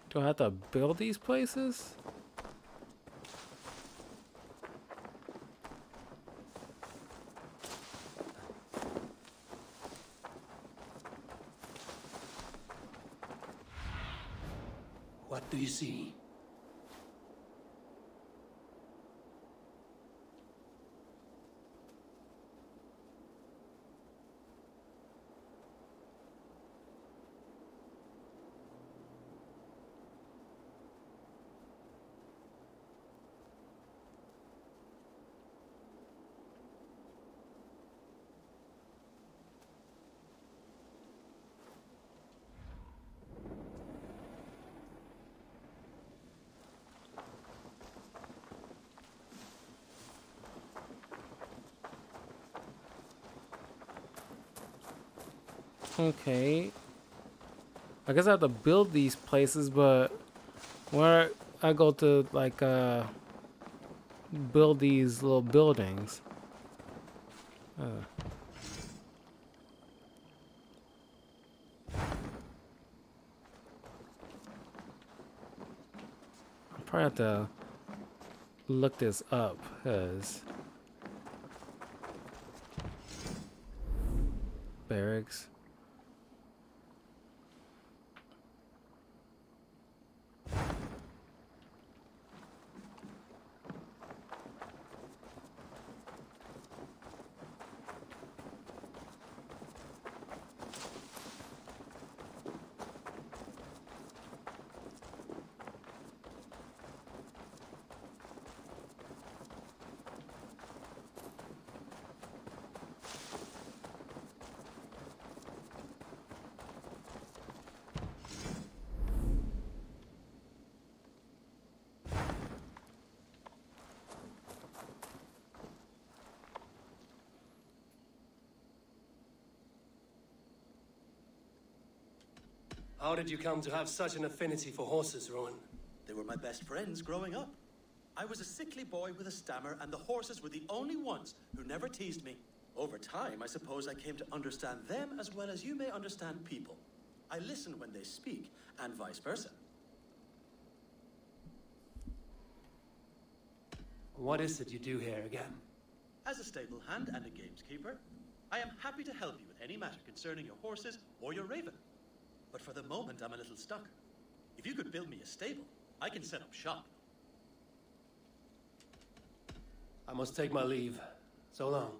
Do I have to build these places? What do you see? Okay, I guess I have to build these places, but where I go to like build these little buildings. I probably have to look this up because barracks. How did you come to have such an affinity for horses, Rowan? They were my best friends growing up. I was a sickly boy with a stammer, and the horses were the only ones who never teased me. Over time, I suppose I came to understand them as well as you may understand people. I listen when they speak, and vice versa. What is it you do here again? As a stable hand and a gameskeeper, I am happy to help you with any matter concerning your horses or your raven. But for the moment, I'm a little stuck. If you could build me a stable, I can set up shop. I must take my leave. So long.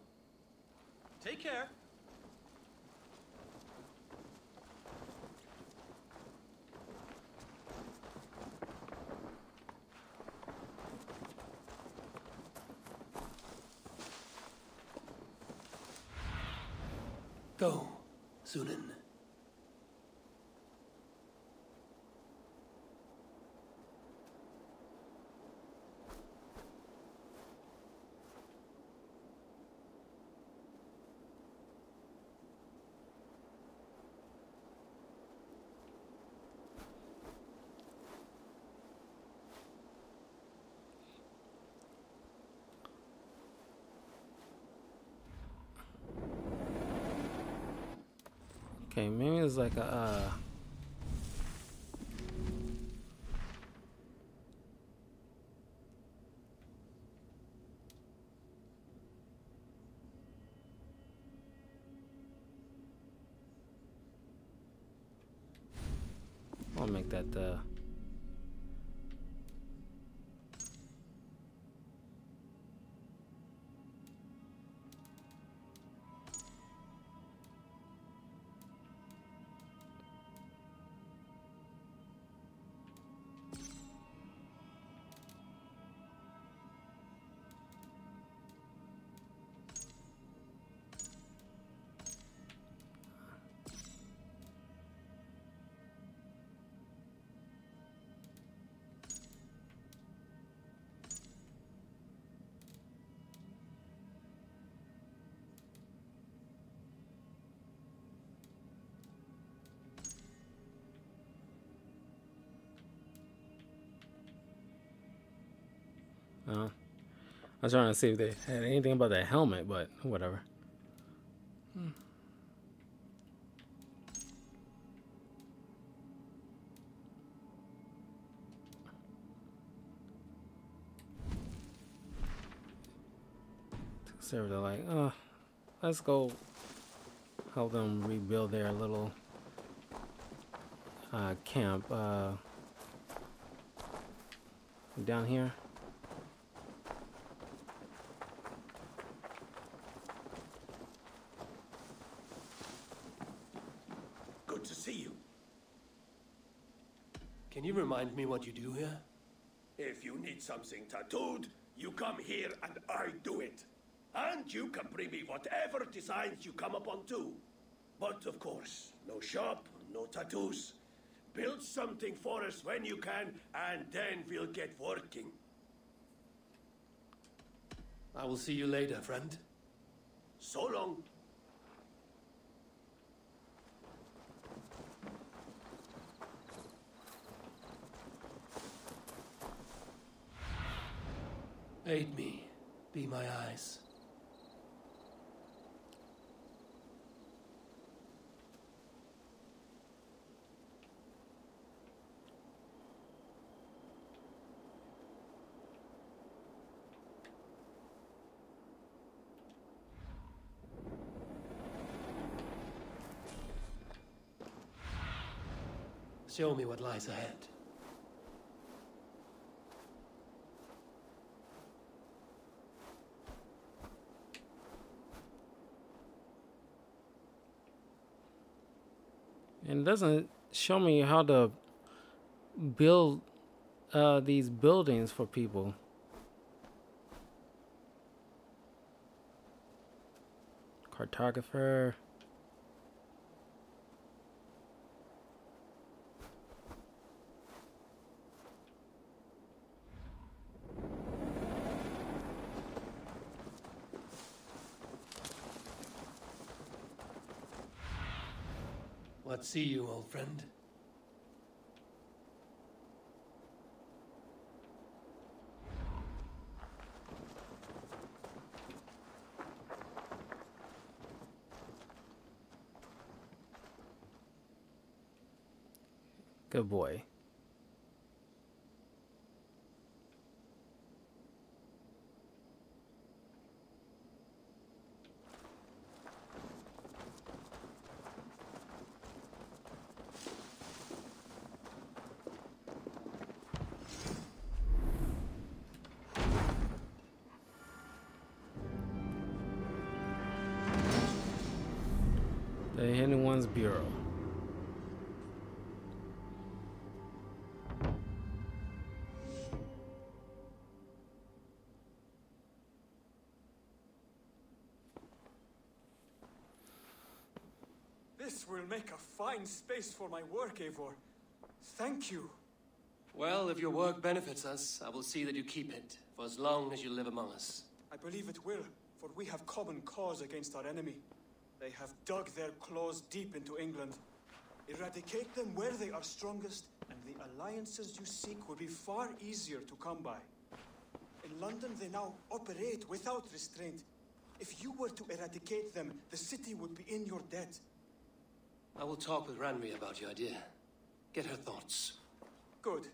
Take care. Go, Sunan. Okay, maybe it's like a I'll make that I was trying to see if they had anything about that helmet, but whatever. So they're like, let's go help them rebuild their little camp down here. Good to see you. Can you remind me what you do here? If you need something tattooed, you come here and I do it. And you can bring me whatever designs you come upon too. But of course, no shop, no tattoos. Build something for us when you can, and then we'll get working. I will see you later, friend. So long. Aid me. Be my eyes. Show me what lies ahead. And it doesn't show me how to build these buildings for people. Cartographer. What see you, old friend? Good boy. The Hidden Ones Bureau. This will make a fine space for my work, Eivor. Thank you. Well, if your work benefits us, I will see that you keep it, for as long as you live among us. I believe it will, for we have common cause against our enemy. They have dug their claws deep into England. Eradicate them where they are strongest, and the alliances you seek will be far easier to come by. In London, they now operate without restraint. If you were to eradicate them, the city would be in your debt. I will talk with Ranri about your idea. Get her thoughts. Good.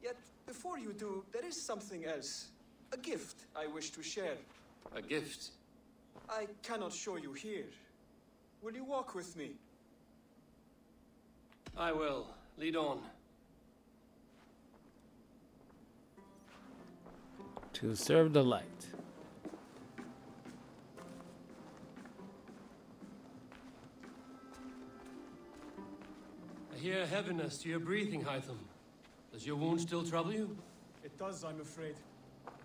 Yet, before you do, there is something else. A gift I wish to share. A gift? I cannot show you here. Will you walk with me? I will. Lead on. To serve the light. I hear heaviness to your breathing, Hytham. Does your wound still trouble you? It does, I'm afraid.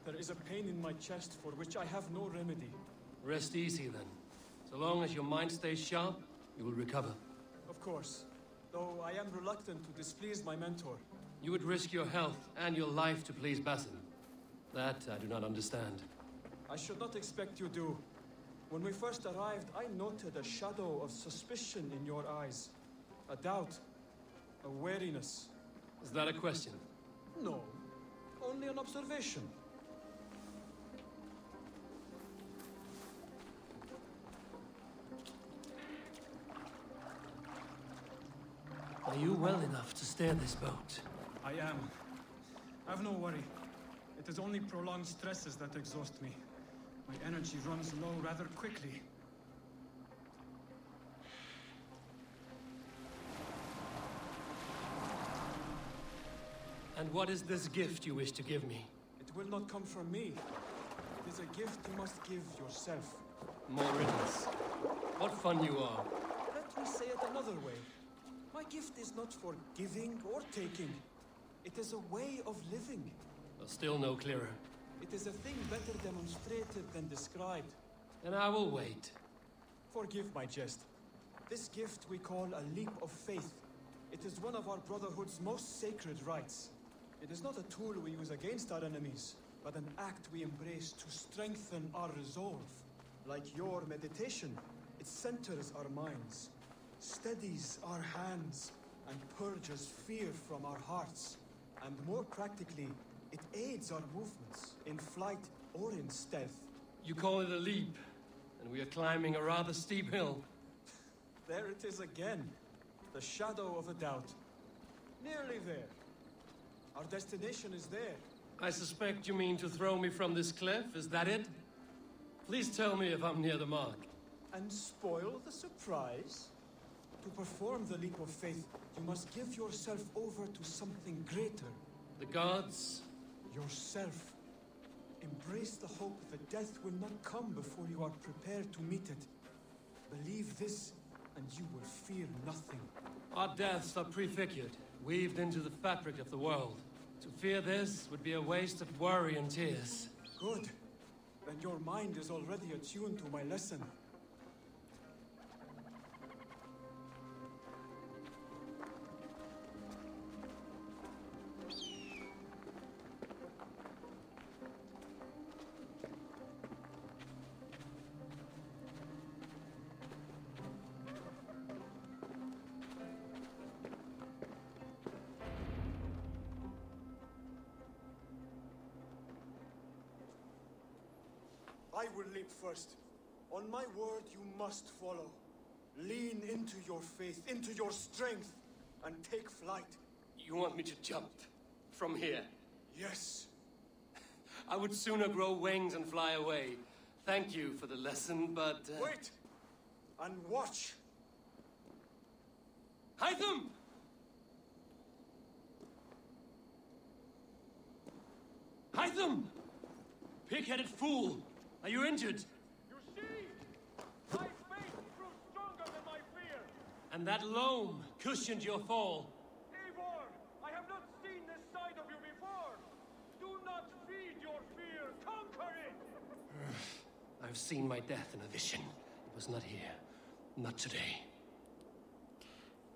There is a pain in my chest for which I have no remedy. Rest easy, then. So long as your mind stays sharp, you will recover. Of course. Though I am reluctant to displease my mentor. You would risk your health and your life to please Basin. That I do not understand. I should not expect you do. When we first arrived, I noted a shadow of suspicion in your eyes. A doubt. A wariness. Is that a question? No. Only an observation. Are you well enough to steer this boat? I am. Have no worry. It is only prolonged stresses that exhaust me. My energy runs low rather quickly. And what is this gift you wish to give me? It will not come from me. It is a gift you must give yourself. More riddles. What fun you are. Let me say it another way. My gift is not for giving or taking. It is a way of living. Still no clearer. It is a thing better demonstrated than described. Then I will wait. Forgive my jest. This gift we call a leap of faith. It is one of our Brotherhood's most sacred rites. It is not a tool we use against our enemies, but an act we embrace to strengthen our resolve. Like your meditation, it centers our minds, steadies our hands, and purges fear from our hearts. And more practically, It aids our movements, in flight or in stealth. You call it a leap, and we are climbing a rather steep hill. There it is again. The shadow of a doubt. Nearly there. Our destination is there. I suspect you mean to throw me from this cliff, is that it? Please tell me if I'm near the mark. And spoil the surprise? To perform the leap of faith, you must give yourself over to something greater. The gods? Yourself. Embrace the hope that death will not come before you are prepared to meet it. Believe this, and you will fear nothing. Our deaths are prefigured, weaved into the fabric of the world. To fear this would be a waste of worry and tears. Good. Then your mind is already attuned to my lesson. I will leap first. On my word, you must follow. Lean into your faith, into your strength, and take flight. You want me to jump from here? Yes. I would sooner grow wings and fly away. Thank you for the lesson, but... Wait! And watch! Hytham! Hytham! Pig-headed fool! Are you injured? You see? My faith grew stronger than my fear. And that loam cushioned your fall. Eivor, I have not seen this side of you before. Do not feed your fear. Conquer it. I've seen my death in a vision. It was not here. Not today.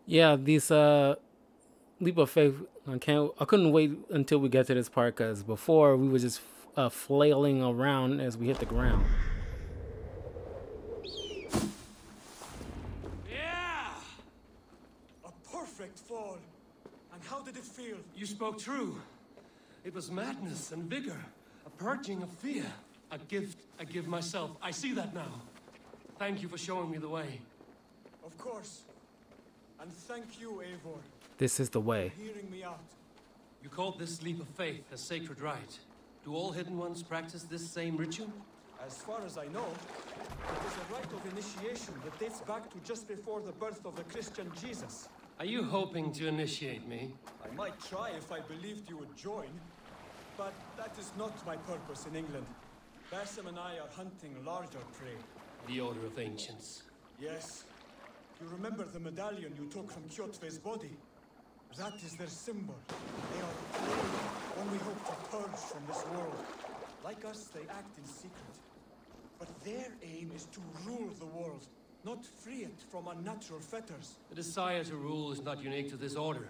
Yeah, these leap of faith. I couldn't wait until we get to this part because before we were just flailing around as we hit the ground. Yeah! A perfect fall. And how did it feel? You spoke true. It was madness and vigor, a purging of fear, a gift I give myself. I see that now. Thank you for showing me the way. Of course. And thank you, Eivor. This is the way. For hearing me out. You called this leap of faith a sacred rite. Do all Hidden Ones practice this same ritual? As far as I know, it is a rite of initiation that dates back to just before the birth of the Christian Jesus. Are you hoping to initiate me? I might try if I believed you would join, but that is not my purpose in England. Basim and I are hunting larger prey. The Order of Ancients. Yes. You remember the medallion you took from Kjotve's body? That is their symbol. They are the prey one we hope to purge from this world. Like us, they act in secret. But their aim is to rule the world, not free it from unnatural fetters. The desire to rule is not unique to this order.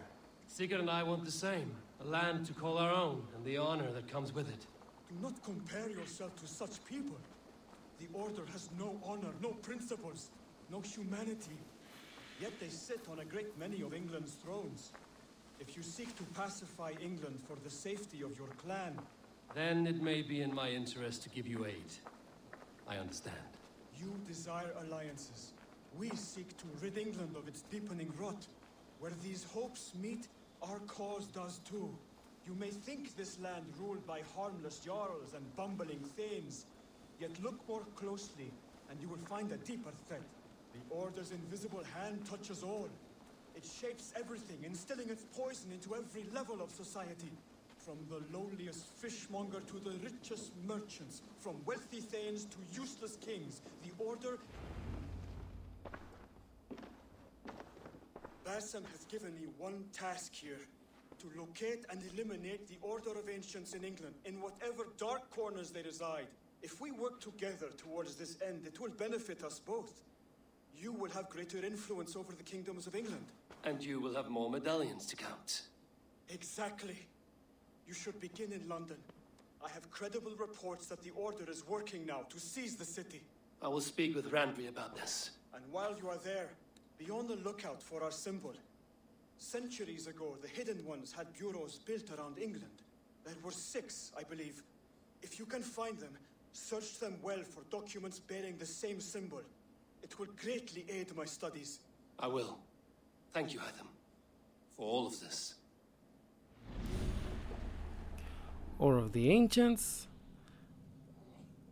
Sigurd and I want the same. A land to call our own, and the honor that comes with it. Do not compare yourself to such people. The Order has no honor, no principles, no humanity. Yet they sit on a great many of England's thrones. If you seek to pacify England for the safety of your clan... Then it may be in my interest to give you aid. I understand. You desire alliances. We seek to rid England of its deepening rot. Where these hopes meet, our cause does too. You may think this land ruled by harmless jarls and bumbling thanes. Yet look more closely, and you will find a deeper threat. The Order's invisible hand touches all. It shapes everything, instilling its poison into every level of society. From the lowliest fishmonger to the richest merchants, from wealthy thanes to useless kings, the Order... Basim has given me one task here. To locate and eliminate the Order of Ancients in England, in whatever dark corners they reside. If we work together towards this end, it will benefit us both. You will have greater influence over the kingdoms of England. And you will have more medallions to count. Exactly. You should begin in London. I have credible reports that the Order is working now to seize the city. I will speak with Randry about this. And while you are there, be on the lookout for our symbol. Centuries ago, the Hidden Ones had bureaus built around England. There were 6, I believe. If you can find them, search them well for documents bearing the same symbol. It will greatly aid my studies. I will. Thank you, Hytham, for all of this. Order of the Ancients.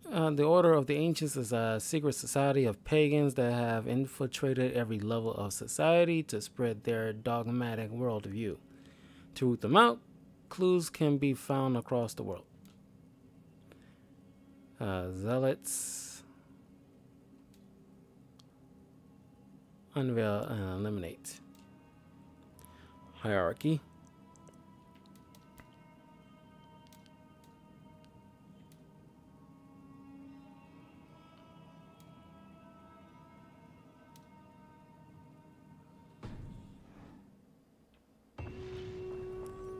The Order of the Ancients is a secret society of pagans that have infiltrated every level of society to spread their dogmatic worldview. To root them out, clues can be found across the world. Zealots. Unveil and eliminate. Hierarchy.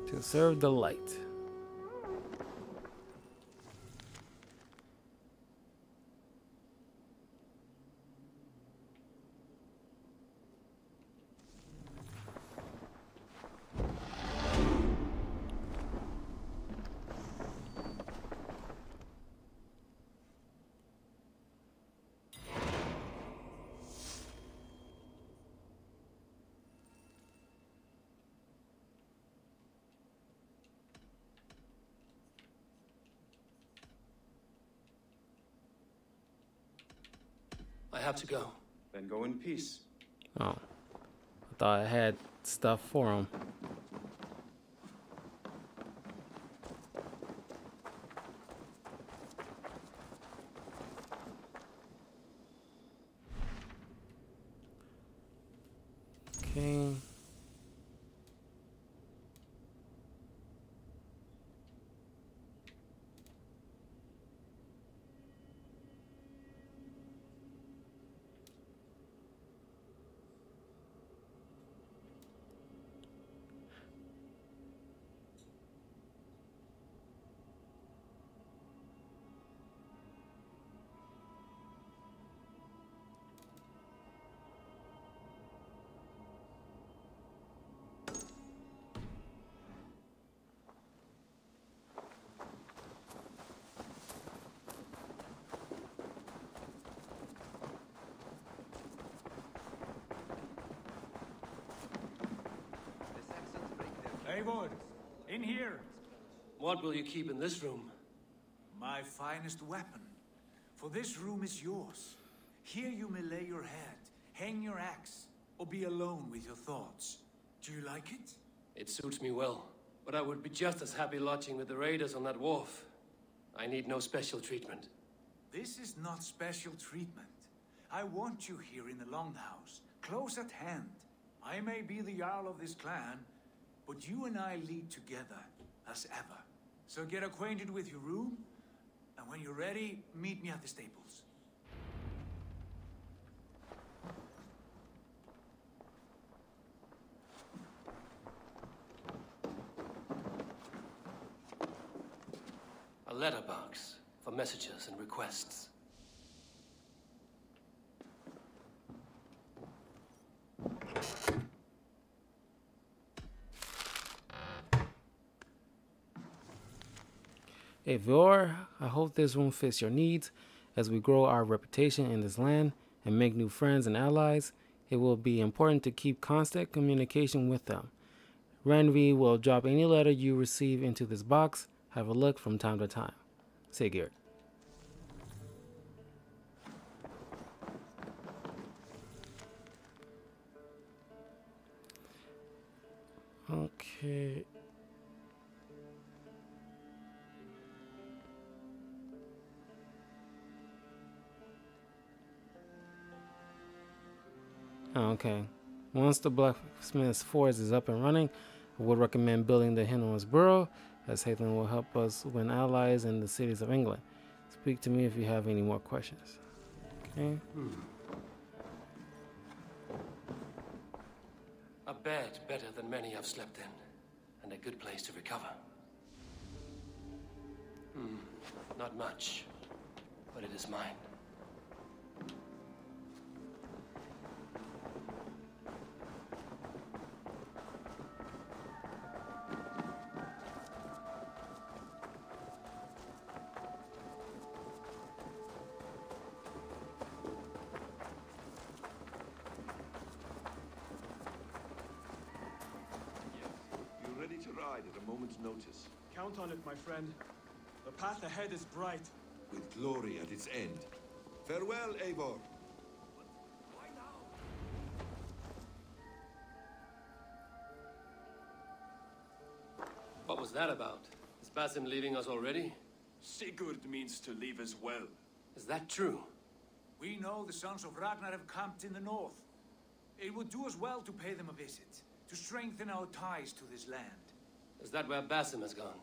To serve the light. I have to go. Then go in peace. Oh. I thought I had stuff for him. Okay. Eivor, in here. What will you keep in this room? My finest weapon. For this room is yours. Here you may lay your head, hang your axe, or be alone with your thoughts. Do you like it? It suits me well, but I would be just as happy lodging with the raiders on that wharf. I need no special treatment. This is not special treatment. I want you here in the Longhouse, close at hand. I may be the Jarl of this clan, but you and I lead together, as ever. So get acquainted with your room, and when you're ready, meet me at the stables. A letterbox for messages and requests. Eivor, I hope this room fits your needs. As we grow our reputation in this land and make new friends and allies, it will be important to keep constant communication with them. Ranvi will drop any letter you receive into this box. Have a look from time to time. Sigurd. Okay. Okay. Once the blacksmith's forge is up and running, I would recommend building the Hinwis Borough, as Haytham will help us win allies in the cities of England. Speak to me if you have any more questions. Okay. A bed better than many I've slept in, and a good place to recover. Not much, but it is mine. decide at a moment's notice. Count on it, my friend. The path ahead is bright. With glory at its end. Farewell, Eivor. What was that about? Is Basim leaving us already? Sigurd means to leave as well. Is that true? We know the sons of Ragnar have camped in the north. It would do us well to pay them a visit, to strengthen our ties to this land. Is that where Basim has gone?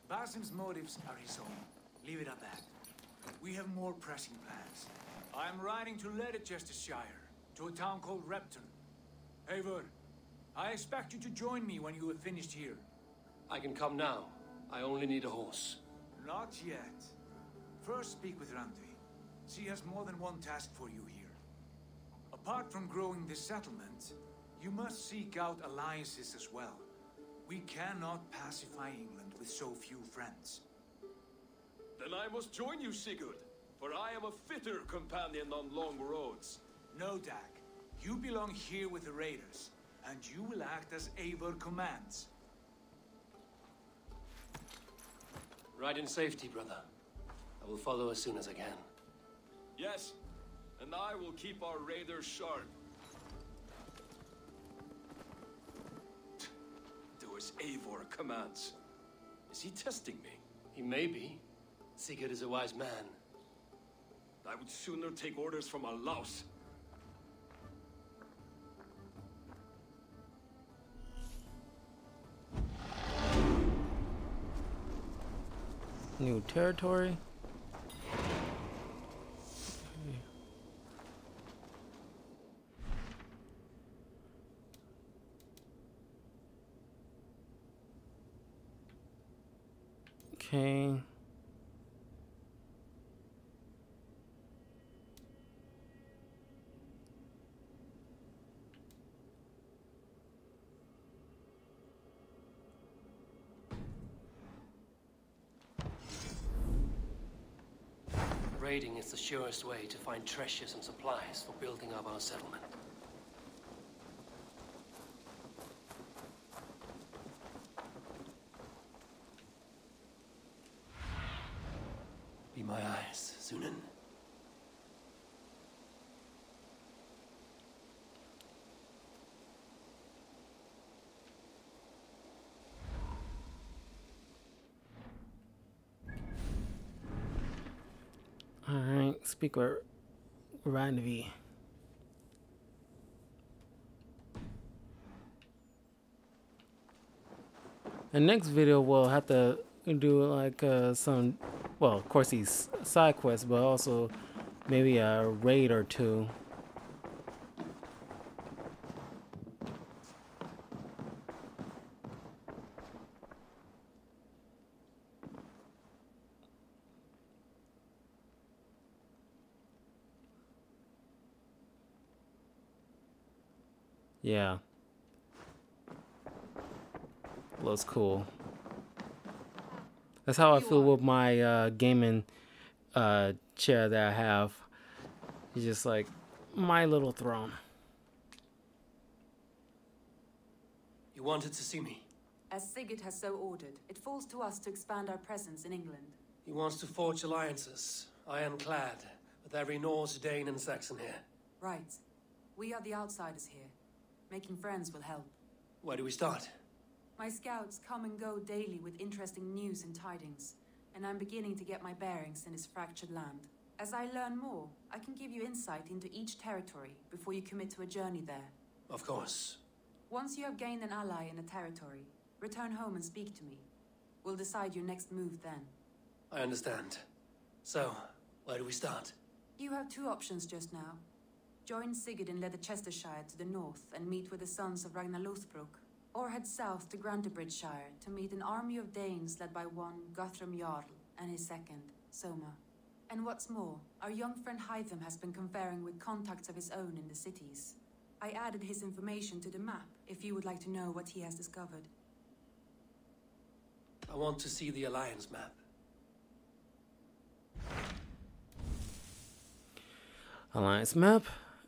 Basim's motives are his own. Leave it at that. We have more pressing plans. I am riding to Leicestershire, to a town called Repton. Eivor, I expect you to join me when you have finished here. I can come now. I only need a horse. Not yet. First speak with Randvi. She has more than one task for you here. Apart from growing this settlement, you must seek out alliances as well. We cannot pacify England with so few friends. Then I must join you, Sigurd, for I am a fitter companion on long roads. No, Dag. You belong here with the raiders, and you will act as Eivor commands. Ride in safety, brother. I will follow as soon as I can. Yes, and I will keep our raiders sharp. Do as Eivor commands. Is he testing me? He may be. Sigurd is a wise man. I would sooner take orders from a louse. New territory. Okay. Raiding is the surest way to find treasures and supplies for building up our settlement. Be my eyes, Sunan. Alright, speak with Randvi. The next video we'll have to do like some, well, of course these side quests, but also maybe a raid or two. Yeah. Looks cool. That's how I feel with my gaming chair that I have. It's just like my little throne. You wanted to see me? As Sigurd has so ordered, it falls to us to expand our presence in England. He wants to forge alliances, ironclad, with every Norse, Dane, and Saxon here. Right. We are the outsiders here. Making friends will help. Where do we start? My scouts come and go daily with interesting news and tidings, and I'm beginning to get my bearings in this fractured land. As I learn more, I can give you insight into each territory before you commit to a journey there. Of course. Once you have gained an ally in a territory, return home and speak to me. We'll decide your next move then. I understand. So, where do we start? You have two options just now. Join Sigurd in Leicestershire to the north and meet with the sons of Ragnar Lothbrok, or head south to Grantebridgeshire to meet an army of Danes led by one Guthrum Jarl and his second, Soma. And what's more, our young friend Hytham has been conferring with contacts of his own in the cities. I added his information to the map if you would like to know what he has discovered. I want to see the Alliance map. Alliance map.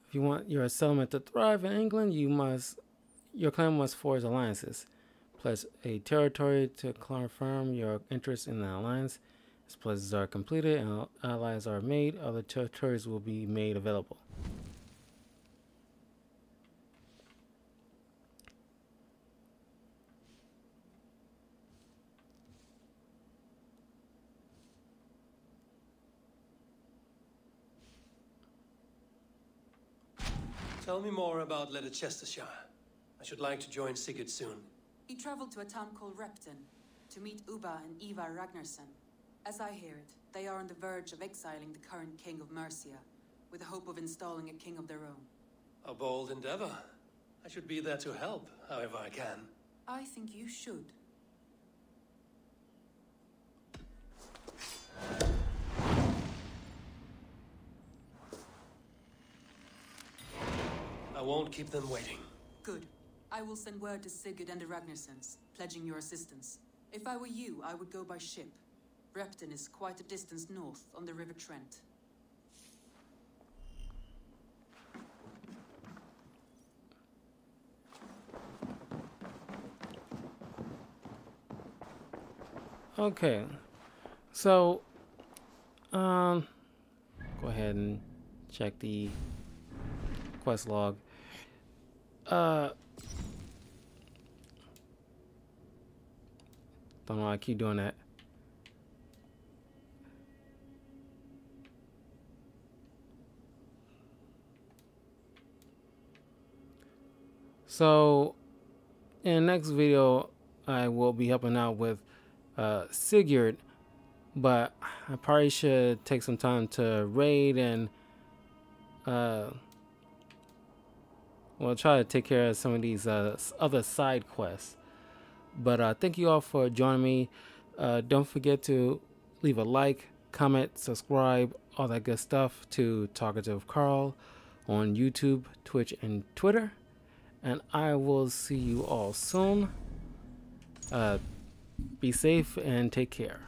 If you want your settlement to thrive in England, your clan must forge alliances. Pledge a territory to confirm your interest in the alliance. As pledges are completed and allies are made, other territories will be made available. Tell me more about Leicestershire. I should like to join Sigurd soon. He traveled to a town called Repton to meet Ubba and Ivar Ragnarsson. As I hear it, they are on the verge of exiling the current king of Mercia, with the hope of installing a king of their own. A bold endeavor. I should be there to help, however I can. I think you should. I won't keep them waiting. Good. I will send word to Sigurd and the Ragnarssons, pledging your assistance. If I were you, I would go by ship. Repton is quite a distance north on the River Trent. Okay, so go ahead and check the quest log. Don't know why I keep doing that. So in the next video, I will be helping out with Sigurd, but I probably should take some time to raid and well, try to take care of some of these other side quests. But thank you all for joining me. Don't forget to leave a like, comment, subscribe, all that good stuff to Talkative Carl on YouTube, Twitch, and Twitter. And I will see you all soon. Be safe and take care.